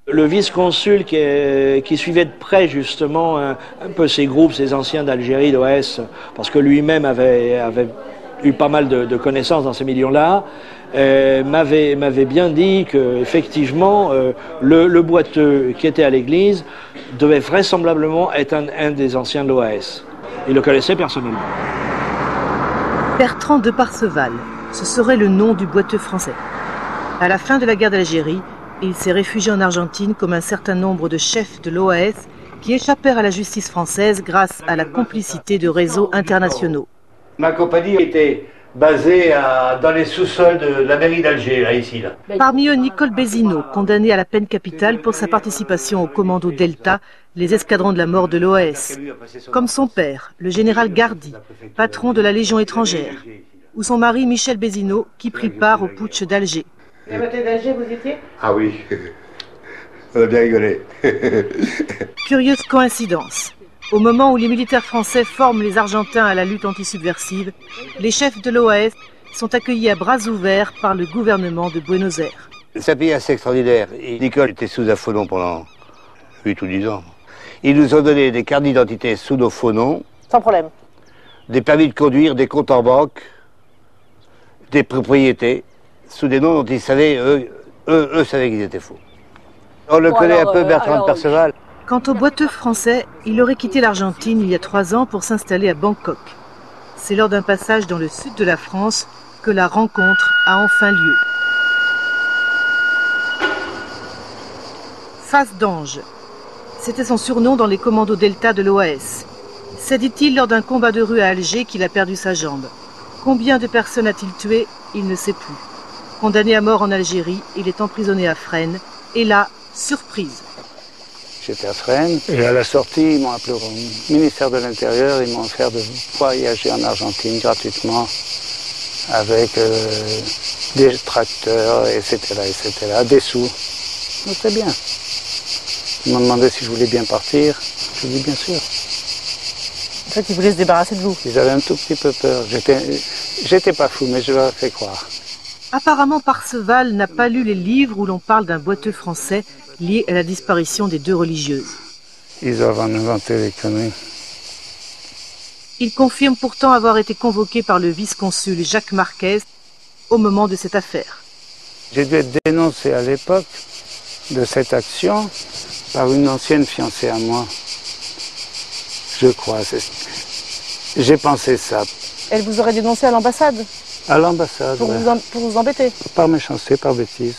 Le vice-consul qui suivait de près justement un peu ces groupes, ces anciens d'Algérie, d'OAS, parce que lui-même avait eu pas mal de connaissances dans ces milieux-là, m'avait bien dit qu'effectivement le boiteux qui était à l'église devait vraisemblablement être un des anciens de l'OAS. Il le connaissait personnellement. Bertrand de Parseval, ce serait le nom du boiteux français. À la fin de la guerre d'Algérie, il s'est réfugié en Argentine comme un certain nombre de chefs de l'OAS qui échappèrent à la justice française grâce à la complicité de réseaux internationaux. Ma compagnie était basée dans les sous-sols de la mairie d'Alger, ici. Parmi eux, Nicole Bézineau, condamné à la peine capitale pour sa participation au commando Delta, les escadrons de la mort de l'OAS. Comme son père, le général Gardy, patron de la Légion étrangère, ou son mari Michel Bézineau, qui prit part au putsch d'Alger. La bataille d'Alger, vous étiez? Ah oui, on a bien rigolé. Curieuse coïncidence. Au moment où les militaires français forment les Argentins à la lutte antisubversive, les chefs de l'OAS sont accueillis à bras ouverts par le gouvernement de Buenos Aires. C'est un pays assez extraordinaire. Nicole était sous un faux nom pendant 8 ou 10 ans. Ils nous ont donné des cartes d'identité sous nos faux noms. Sans problème. Des permis de conduire, des comptes en banque, des propriétés, sous des noms dont ils savaient, eux savaient qu'ils étaient faux. On le connaît un peu, Bertrand de Perceval. Quant au boiteux français, il aurait quitté l'Argentine il y a 3 ans pour s'installer à Bangkok. C'est lors d'un passage dans le sud de la France que la rencontre a enfin lieu. Face d'ange. C'était son surnom dans les commandos Delta de l'OAS. C'est, dit-il, lors d'un combat de rue à Alger qu'il a perdu sa jambe. Combien de personnes a-t-il tué? Il ne sait plus. Condamné à mort en Algérie, il est emprisonné à Fresnes. Et là, surprise. J'étais à Fresnes et à la sortie, ils m'ont appelé au ministère de l'Intérieur, ils m'ont offert de voyager en Argentine gratuitement avec des tracteurs, etc., des sous. C'était bien. Ils m'ont demandé si je voulais bien partir. Je dis bien sûr. En fait, ils voulaient se débarrasser de vous. Ils avaient un tout petit peu peur. J'étais pas fou, mais je leur ai fait croire. Apparemment, Parseval n'a pas lu les livres où l'on parle d'un boiteux français lié à la disparition des 2 religieuses. Ils doivent en inventer des conneries. Il confirme pourtant avoir été convoqué par le vice-consul Jacques Marquez au moment de cette affaire. J'ai dû être dénoncé à l'époque de cette action par une ancienne fiancée à moi. Je crois. J'ai pensé ça. Elle vous aurait dénoncé à l'ambassade? À l'ambassade, pour, ouais. Pour vous embêter? Par méchanceté, par bêtise.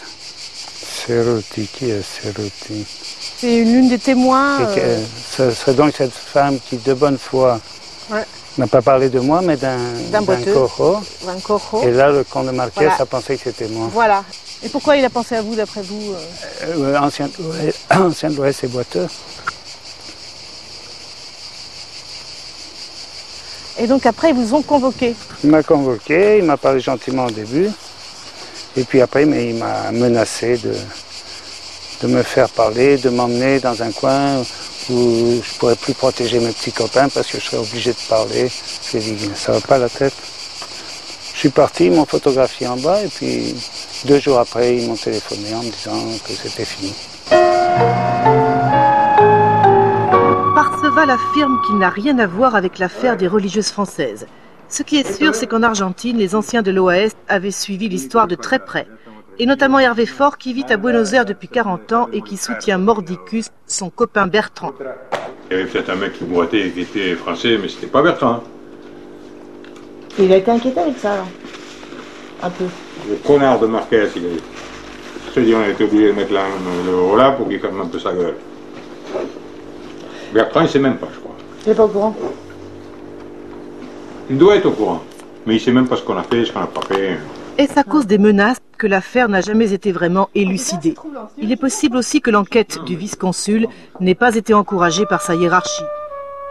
Cerruti, qui est Cerruti? C'est l'une des témoins. Ce serait donc cette femme qui, de bonne foi, n'a pas parlé de moi, mais d'un cojo. Un cojo. Et là, le comte de Marquez a pensé que c'était moi. Voilà. Et pourquoi il a pensé à vous, d'après vous? Ancien de l'Ouest et boiteux. Et donc après, ils vous ont convoqué? Il m'a convoqué, il m'a parlé gentiment au début. Et puis après, il m'a menacé de me faire parler, de m'emmener dans un coin où je ne pourrais plus protéger mes petits copains parce que je serais obligé de parler. Je lui ai dit, ça va pas la tête. Je suis parti, ils m'ont photographié en bas et puis 2 jours après, ils m'ont téléphoné en me disant que c'était fini. Parseval affirme qu'il n'a rien à voir avec l'affaire des religieuses françaises. Ce qui est sûr, c'est qu'en Argentine, les anciens de l'OAS avaient suivi l'histoire de très près. Et notamment Hervé Faure, qui vit à Buenos Aires depuis 40 ans et qui soutient mordicus son copain Bertrand. Il y avait peut-être un mec qui boitait et qui était français, mais c'était pas Bertrand. Il a été inquiété avec ça, alors. Un peu. Le connard de Marquez, il est... Je dis, on a été obligé de mettre le voilà pour qu'il ferme un peu sa gueule. Bertrand, il ne sait même pas, je crois. Il n'est pas au courant. Il doit être au courant, mais il ne sait même pas ce qu'on a fait, ce qu'on n'a pas fait. Est-ce à cause des menaces que l'affaire n'a jamais été vraiment élucidée? Il est possible aussi que l'enquête du vice-consul n'ait pas été encouragée par sa hiérarchie.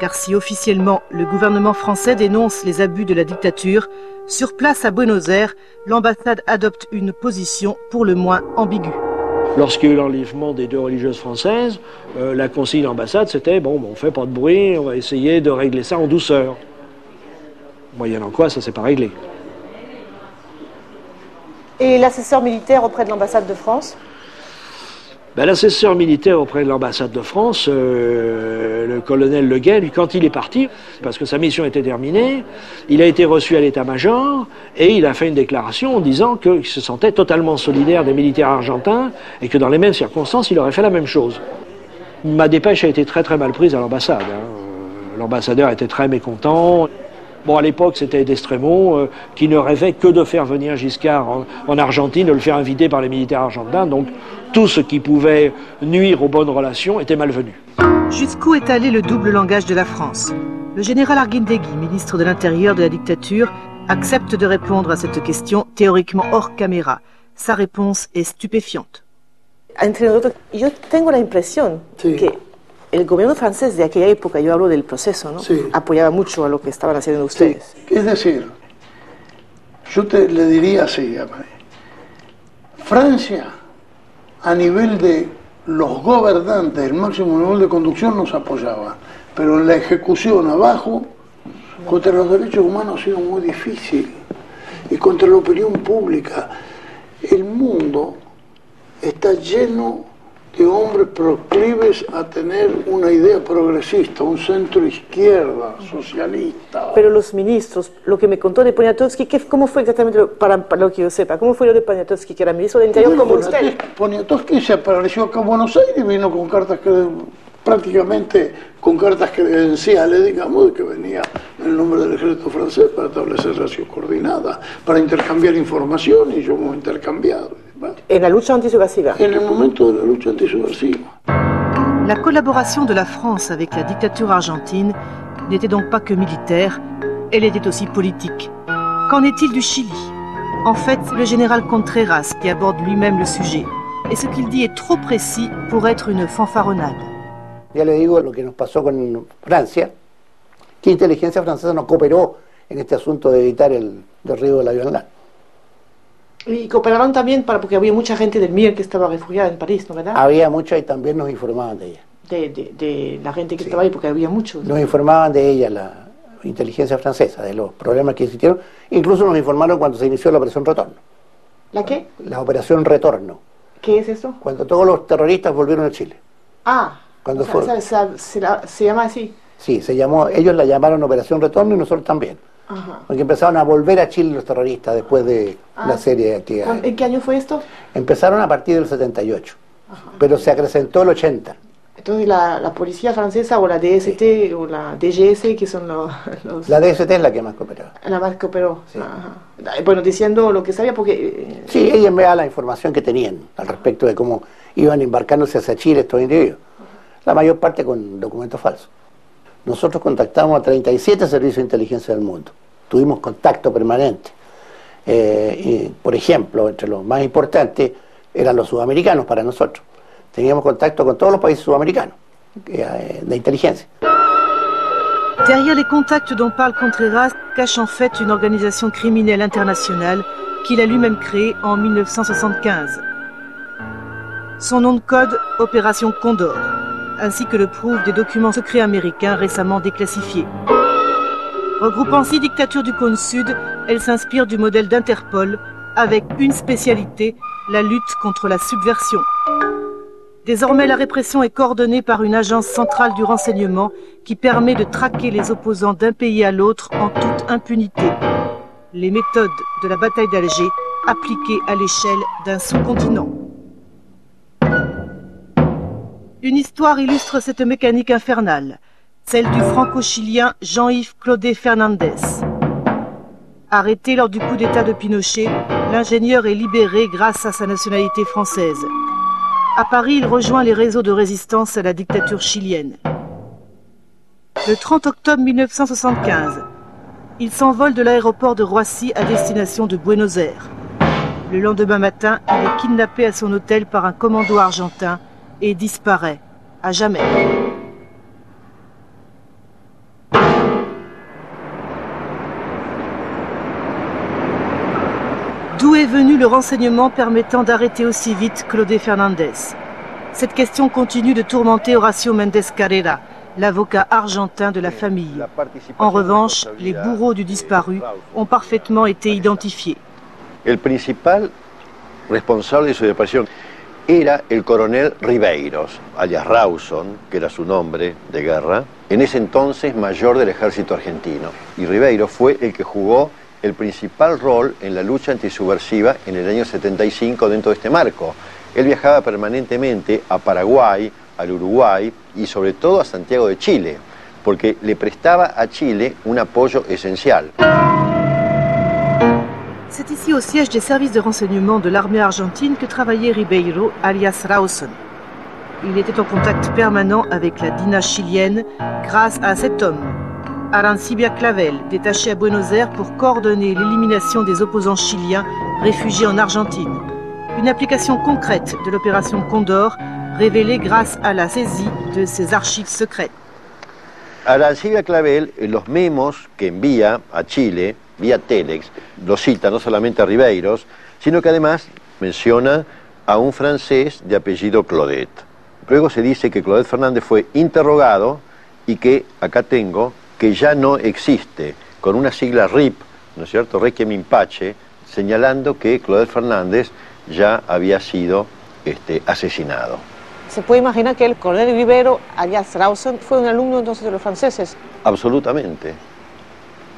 Car si officiellement le gouvernement français dénonce les abus de la dictature, sur place à Buenos Aires, l'ambassade adopte une position pour le moins ambiguë. Lorsqu'il y a eu l'enlèvement des 2 religieuses françaises, la consigne de l'ambassade c'était bon, on fait pas de bruit, on va essayer de régler ça en douceur. Moyennant quoi, ça s'est pas réglé. Et l'assesseur militaire auprès de l'ambassade de France? L'assesseur militaire auprès de l'ambassade de France, le colonel Le Guen, lui, quand il est parti, parce que sa mission était terminée, il a été reçu à l'état-major et il a fait une déclaration en disant qu'il se sentait totalement solidaire des militaires argentins et que dans les mêmes circonstances, il aurait fait la même chose. Ma dépêche a été très très mal prise à l'ambassade. L'ambassadeur était très mécontent. Bon, à l'époque, c'était Destremo qui ne rêvait que de faire venir Giscard en Argentine, de le faire inviter par les militaires argentins. Donc, tout ce qui pouvait nuire aux bonnes relations était malvenu. Jusqu'où est allé le double langage de la France? Le général Arguindegui, ministre de l'Intérieur de la dictature, accepte de répondre à cette question théoriquement hors caméra. Sa réponse est stupéfiante. Entre nosotros, yo tengo la impresión que el gobierno francés de aquella época, yo hablo del proceso, ¿no? Sí. Apoyaba mucho a lo que estaban haciendo ustedes. Sí. Es decir, yo le diría así, Francia, a nivel de los gobernantes, el máximo nivel de conducción nos apoyaba, pero en la ejecución abajo, contra los derechos humanos ha sido muy difícil, y contra la opinión pública. El mundo está lleno de hombres proclives a tener una idea progresista, un centro izquierda, socialista. Pero los ministros, lo que me contó de Poniatowski, ¿cómo fue exactamente, para lo que yo sepa, cómo fue lo de Poniatowski, que era ministro de Interior como usted? Poniatowski se apareció acá en Buenos Aires y vino con cartas prácticamente con cartas credenciales, digamos, de que venía en el nombre del ejército francés para establecer relación coordinada, para intercambiar información, y yo hemos intercambiado. En la lucha antisubversiva. En el momento de la lucha antisubversiva. La collaboration de la France avec la dictature argentine n'était donc pas que militaire, elle était aussi politique. Qu'en est-il du Chili? En fait, c'est le général Contreras qui aborde lui-même le sujet. Et ce qu'il dit est trop précis pour être une fanfaronnade. Ya le digo lo que nos pasó con Francia, que inteligencia francesa no cooperó en este asunto de evitar el derribo del avión LAN. Y cooperaron también porque había mucha gente del MIR que estaba refugiada en París, ¿no verdad? Había mucha y también nos informaban de ella. De la gente que estaba ahí, porque había muchos. Nos informaban de ella la inteligencia francesa, de los problemas que existieron. Incluso nos informaron cuando se inició la operación Retorno. ¿La qué? La operación Retorno. ¿Qué es eso? Cuando todos los terroristas volvieron a Chile. Ah, cuando se llama así. Sí, se llamó, ellos la llamaron Operación Retorno y nosotros también. Ajá. Porque empezaron a volver a Chile los terroristas después de la serie de actividades. ¿En qué año fue esto? Empezaron a partir del 78, pero se acrecentó el 80. Entonces la policía francesa o la DST o la DGS, que son los... La DST es la que más cooperó. La más cooperó. Sí. Bueno, diciendo lo que sabía porque... Sí, ella enviaba la información que tenían al respecto de cómo iban embarcándose hacia Chile estos individuos. La mayor parte con documentos falsos. Nosotros contactamos a 37 servicios de inteligencia del mundo. Tuvimos contacto permanente. Y, por ejemplo, entre los más importantes eran los sudamericanos para nosotros. Teníamos contacto con todos los países sudamericanos de inteligencia. Derrière les contacts dont parle Contreras cache en fait une organisation criminelle internationale qu'il a lui-même créée en 1975. Son nom de code, Opération Condor, ainsi que le prouvent des documents secrets américains récemment déclassifiés. Regroupant 6 dictatures du cône sud, elle s'inspire du modèle d'Interpol avec une spécialité, la lutte contre la subversion. Désormais, la répression est coordonnée par une agence centrale du renseignement qui permet de traquer les opposants d'un pays à l'autre en toute impunité. Les méthodes de la bataille d'Alger appliquées à l'échelle d'un sous-continent. Une histoire illustre cette mécanique infernale, celle du franco-chilien Jean-Yves Claudet Fernandez. Arrêté lors du coup d'État de Pinochet, l'ingénieur est libéré grâce à sa nationalité française. À Paris, il rejoint les réseaux de résistance à la dictature chilienne. Le 30 octobre 1975, il s'envole de l'aéroport de Roissy à destination de Buenos Aires. Le lendemain matin, il est kidnappé à son hôtel par un commando argentin et disparaît à jamais. D'où est venu le renseignement permettant d'arrêter aussi vite Claudet Fernandez? Cette question continue de tourmenter Horacio Méndez Carrera, l'avocat argentin de la famille. En revanche, les bourreaux du disparu ont parfaitement été identifiés. El principal responsable de su desaparición era el coronel Ribeiros, alias Rawson, que era su nombre de guerra, en ese entonces mayor del ejército argentino. Y Ribeiros fue el que jugó el principal rol en la lucha antisubversiva en el año 75 dentro de este marco. Él viajaba permanentemente a Paraguay, al Uruguay y sobre todo a Santiago de Chile, porque le prestaba a Chile un apoyo esencial. C'est ici au siège des services de renseignement de l'armée argentine que travaillait Ribeiro, alias Rawson. Il était en contact permanent avec la DINA chilienne grâce à cet homme, Arancibia Clavel, détaché à Buenos Aires pour coordonner l'élimination des opposants chiliens réfugiés en Argentine. Une application concrète de l'opération Condor, révélée grâce à la saisie de ses archives secrètes. Arancibia Clavel, en los memos que envía a Chile, vía Telex, lo cita no solamente a Ribeiros, sino que además menciona a un francés de apellido Claudet. Luego se dice que Claudet Fernández fue interrogado y que, acá tengo, que ya no existe, con una sigla RIP, ¿no es cierto?, Requiem in Pace, señalando que Claudet Fernández ya había sido asesinado. ¿Se puede imaginar que el coronel Ribero, alias Rawson, fue un alumno entonces de los franceses? Absolutamente.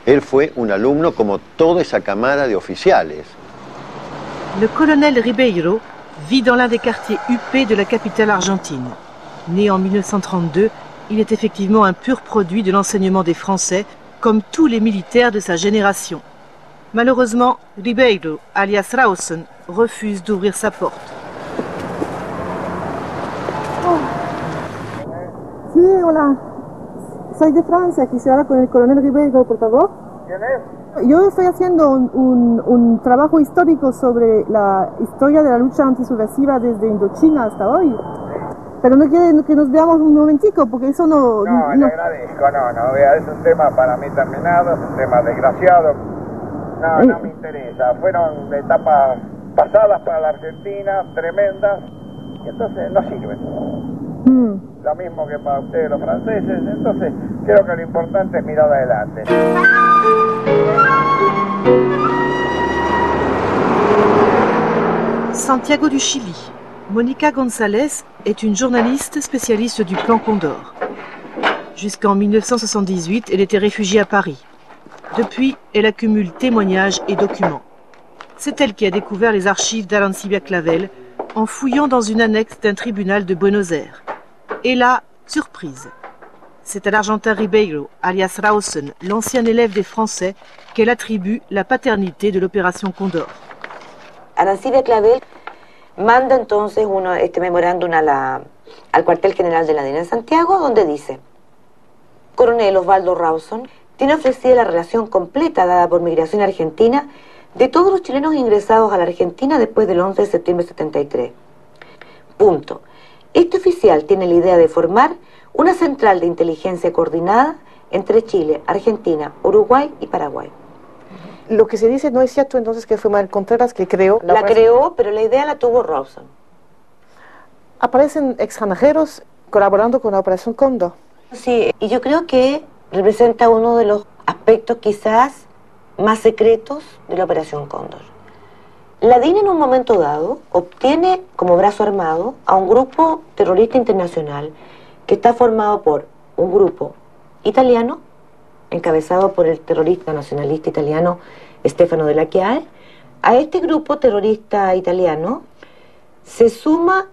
Él fue un alumno como toda esa camada de oficiales. Le colonel Ribeiro vit dans l'un des quartiers huppés de la capitale argentine. Né en 1932, il est effectivement un pur produit de l'enseignement des Français, comme tous les militaires de sa génération. Malheureusement, Ribeiro, alias Rawson, refuse d'ouvrir sa porte. Sí, hola. Soy de Francia, quisiera hablar con el coronel Ribeiro, por favor. ¿Quién es? Yo estoy haciendo un trabajo histórico sobre la historia de la lucha antisubversiva desde Indochina hasta hoy. Pero no quiere que nos veamos un momentico, porque eso no... No, le agradezco, no, vea, es un tema para mí terminado, es un tema desgraciado. No me interesa, fueron etapas pasadas para la Argentina, tremendas, y entonces no sirven. Lo mismo que para ustedes los franceses, entonces creo que lo importante es mirar adelante. Santiago du Chili. Monica González est une journaliste spécialiste du plan Condor. Jusqu'en 1978, elle était réfugiée à Paris. Depuis, elle accumule témoignages et documents. C'est elle qui a découvert les archives d'Arancibia Clavel en fouillant dans une annexe d'un tribunal de Buenos Aires. Et là, surprise. C'est à l'Argentin Ribeiro, alias Rawson, l'ancien élève des Français, qu'elle attribue la paternité de l'opération Condor. Arancibia Clavel manda entonces este memorándum al cuartel general de la DINA en Santiago, donde dice: Coronel Osvaldo Rawson tiene ofrecida la relación completa dada por Migración Argentina de todos los chilenos ingresados a la Argentina después del 11 de septiembre de 73. Punto. Este oficial tiene la idea de formar una central de inteligencia coordinada entre Chile, Argentina, Uruguay y Paraguay. Lo que se dice no es cierto entonces que fue Manuel Contreras que creó... La creó, pero la idea la tuvo Rawson. Aparecen extranjeros colaborando con la Operación Condor. Sí, y yo creo que representa uno de los aspectos quizás más secretos de la Operación Cóndor. La DINA en un momento dado obtiene como brazo armado a un grupo terrorista internacional que está formado por un grupo italiano, encabezado por el terrorista nacionalista italiano Stefano Della Chiave. A este grupo terrorista italiano se suma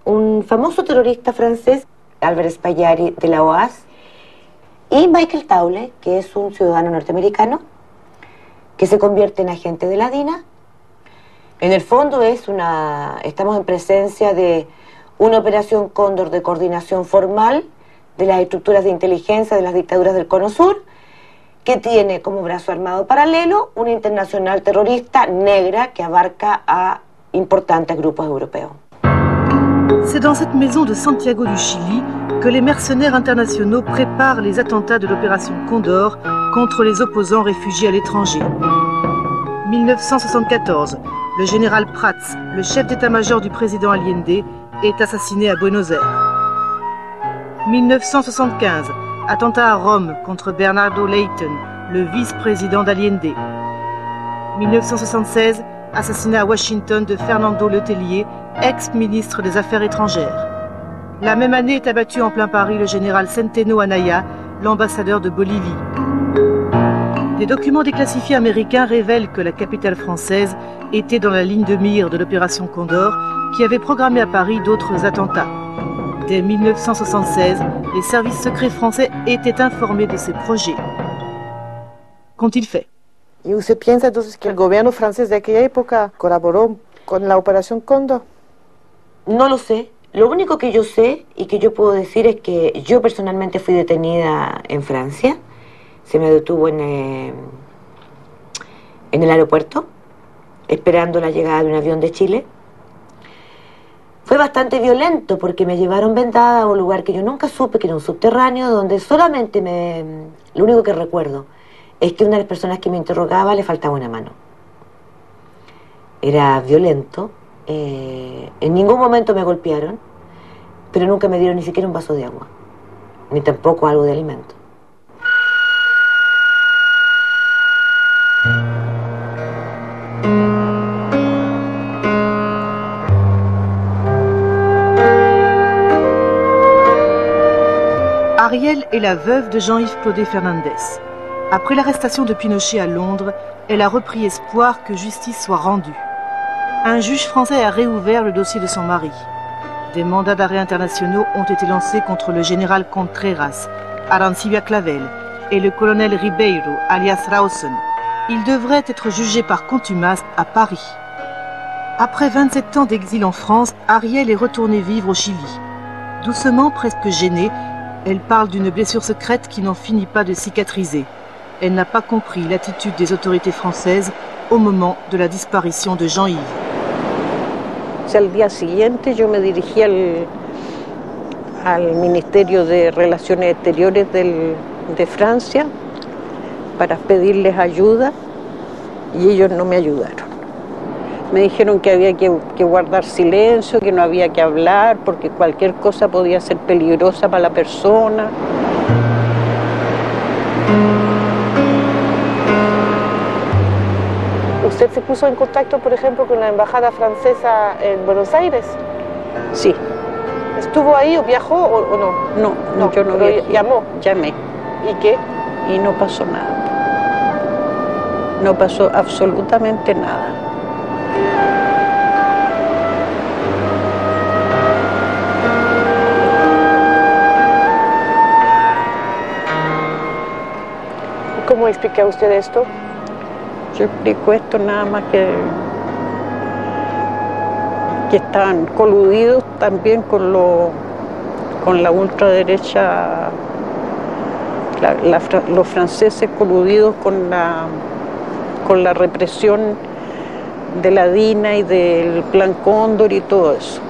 un famoso terrorista francés, Albert Spagliari de la OAS, y Michael Towle, que es un ciudadano norteamericano que se convierte en agente de la DINA. En el fondo estamos en presencia de una operación Cóndor de coordinación formal de las estructuras de inteligencia de las dictaduras del Cono Sur, que tiene como brazo armado paralelo una internacional terrorista negra que abarca a importantes grupos europeos. C'est dans cette maison de Santiago du Chili que les mercenaires internationaux préparent les attentats de l'opération Condor contre les opposants réfugiés à l'étranger. 1974, le général Prats, le chef d'état-major du président Allende, est assassiné à Buenos Aires. 1975, attentat à Rome contre Bernardo Leighton, le vice-président d'Allende. 1976, assassinat à Washington de Fernando Letelier, ex-ministre des Affaires étrangères. La même année est abattu en plein Paris le général Centeno Anaya, l'ambassadeur de Bolivie. Des documents déclassifiés américains révèlent que la capitale française était dans la ligne de mire de l'opération Condor, qui avait programmé à Paris d'autres attentats. Dès 1976, les services secrets français étaient informés de ces projets. Qu'ont-ils fait? ¿Y usted piensa entonces que el gobierno francés de aquella época colaboró con la Operación Cóndor? No lo sé. Lo único que yo sé y que yo puedo decir es que yo personalmente fui detenida en Francia. Se me detuvo en el aeropuerto, esperando la llegada de un avión de Chile. Fue bastante violento porque me llevaron vendada a un lugar que yo nunca supe, que era un subterráneo, donde solamente lo único que recuerdo es que una de las personas que me interrogaba le faltaba una mano. Era violento, en ningún momento me golpearon, pero nunca me dieron ni siquiera un vaso de agua, ni tampoco algo de alimento. Ariel est la veuve de Jean-Yves Claudet Fernandez. Après l'arrestation de Pinochet à Londres, elle a repris espoir que justice soit rendue. Un juge français a réouvert le dossier de son mari. Des mandats d'arrêt internationaux ont été lancés contre le général Contreras, Arancibia Clavel et le colonel Ribeiro, alias Rawson. Ils devraient être jugés par contumace à Paris. Après 27 ans d'exil en France, Ariel est retournée vivre au Chili. Doucement, presque gênée, elle parle d'une blessure secrète qui n'en finit pas de cicatriser. Elle n'a pas compris l'attitude des autorités françaises au moment de la disparition de Jean-Yves. Al día siguiente yo me dirigí al Ministerio de Relaciones Exteriores de Francia para pedirles ayuda y ellos no me ayudaron. Me dijeron que había que guardar silencio, que no había que hablar porque cualquier cosa podía ser peligrosa para la persona. ¿Usted se puso en contacto, por ejemplo, con la embajada francesa en Buenos Aires? Sí. ¿Estuvo ahí o viajó o no? No, yo no viajé. ¿Llamó? Llamé. ¿Y qué? Y no pasó nada. No pasó absolutamente nada. ¿Cómo explica usted esto? Yo explico esto nada más que estaban coludidos también con la ultraderecha, los franceses coludidos con la represión de la DINA y del Plan Cóndor y todo eso.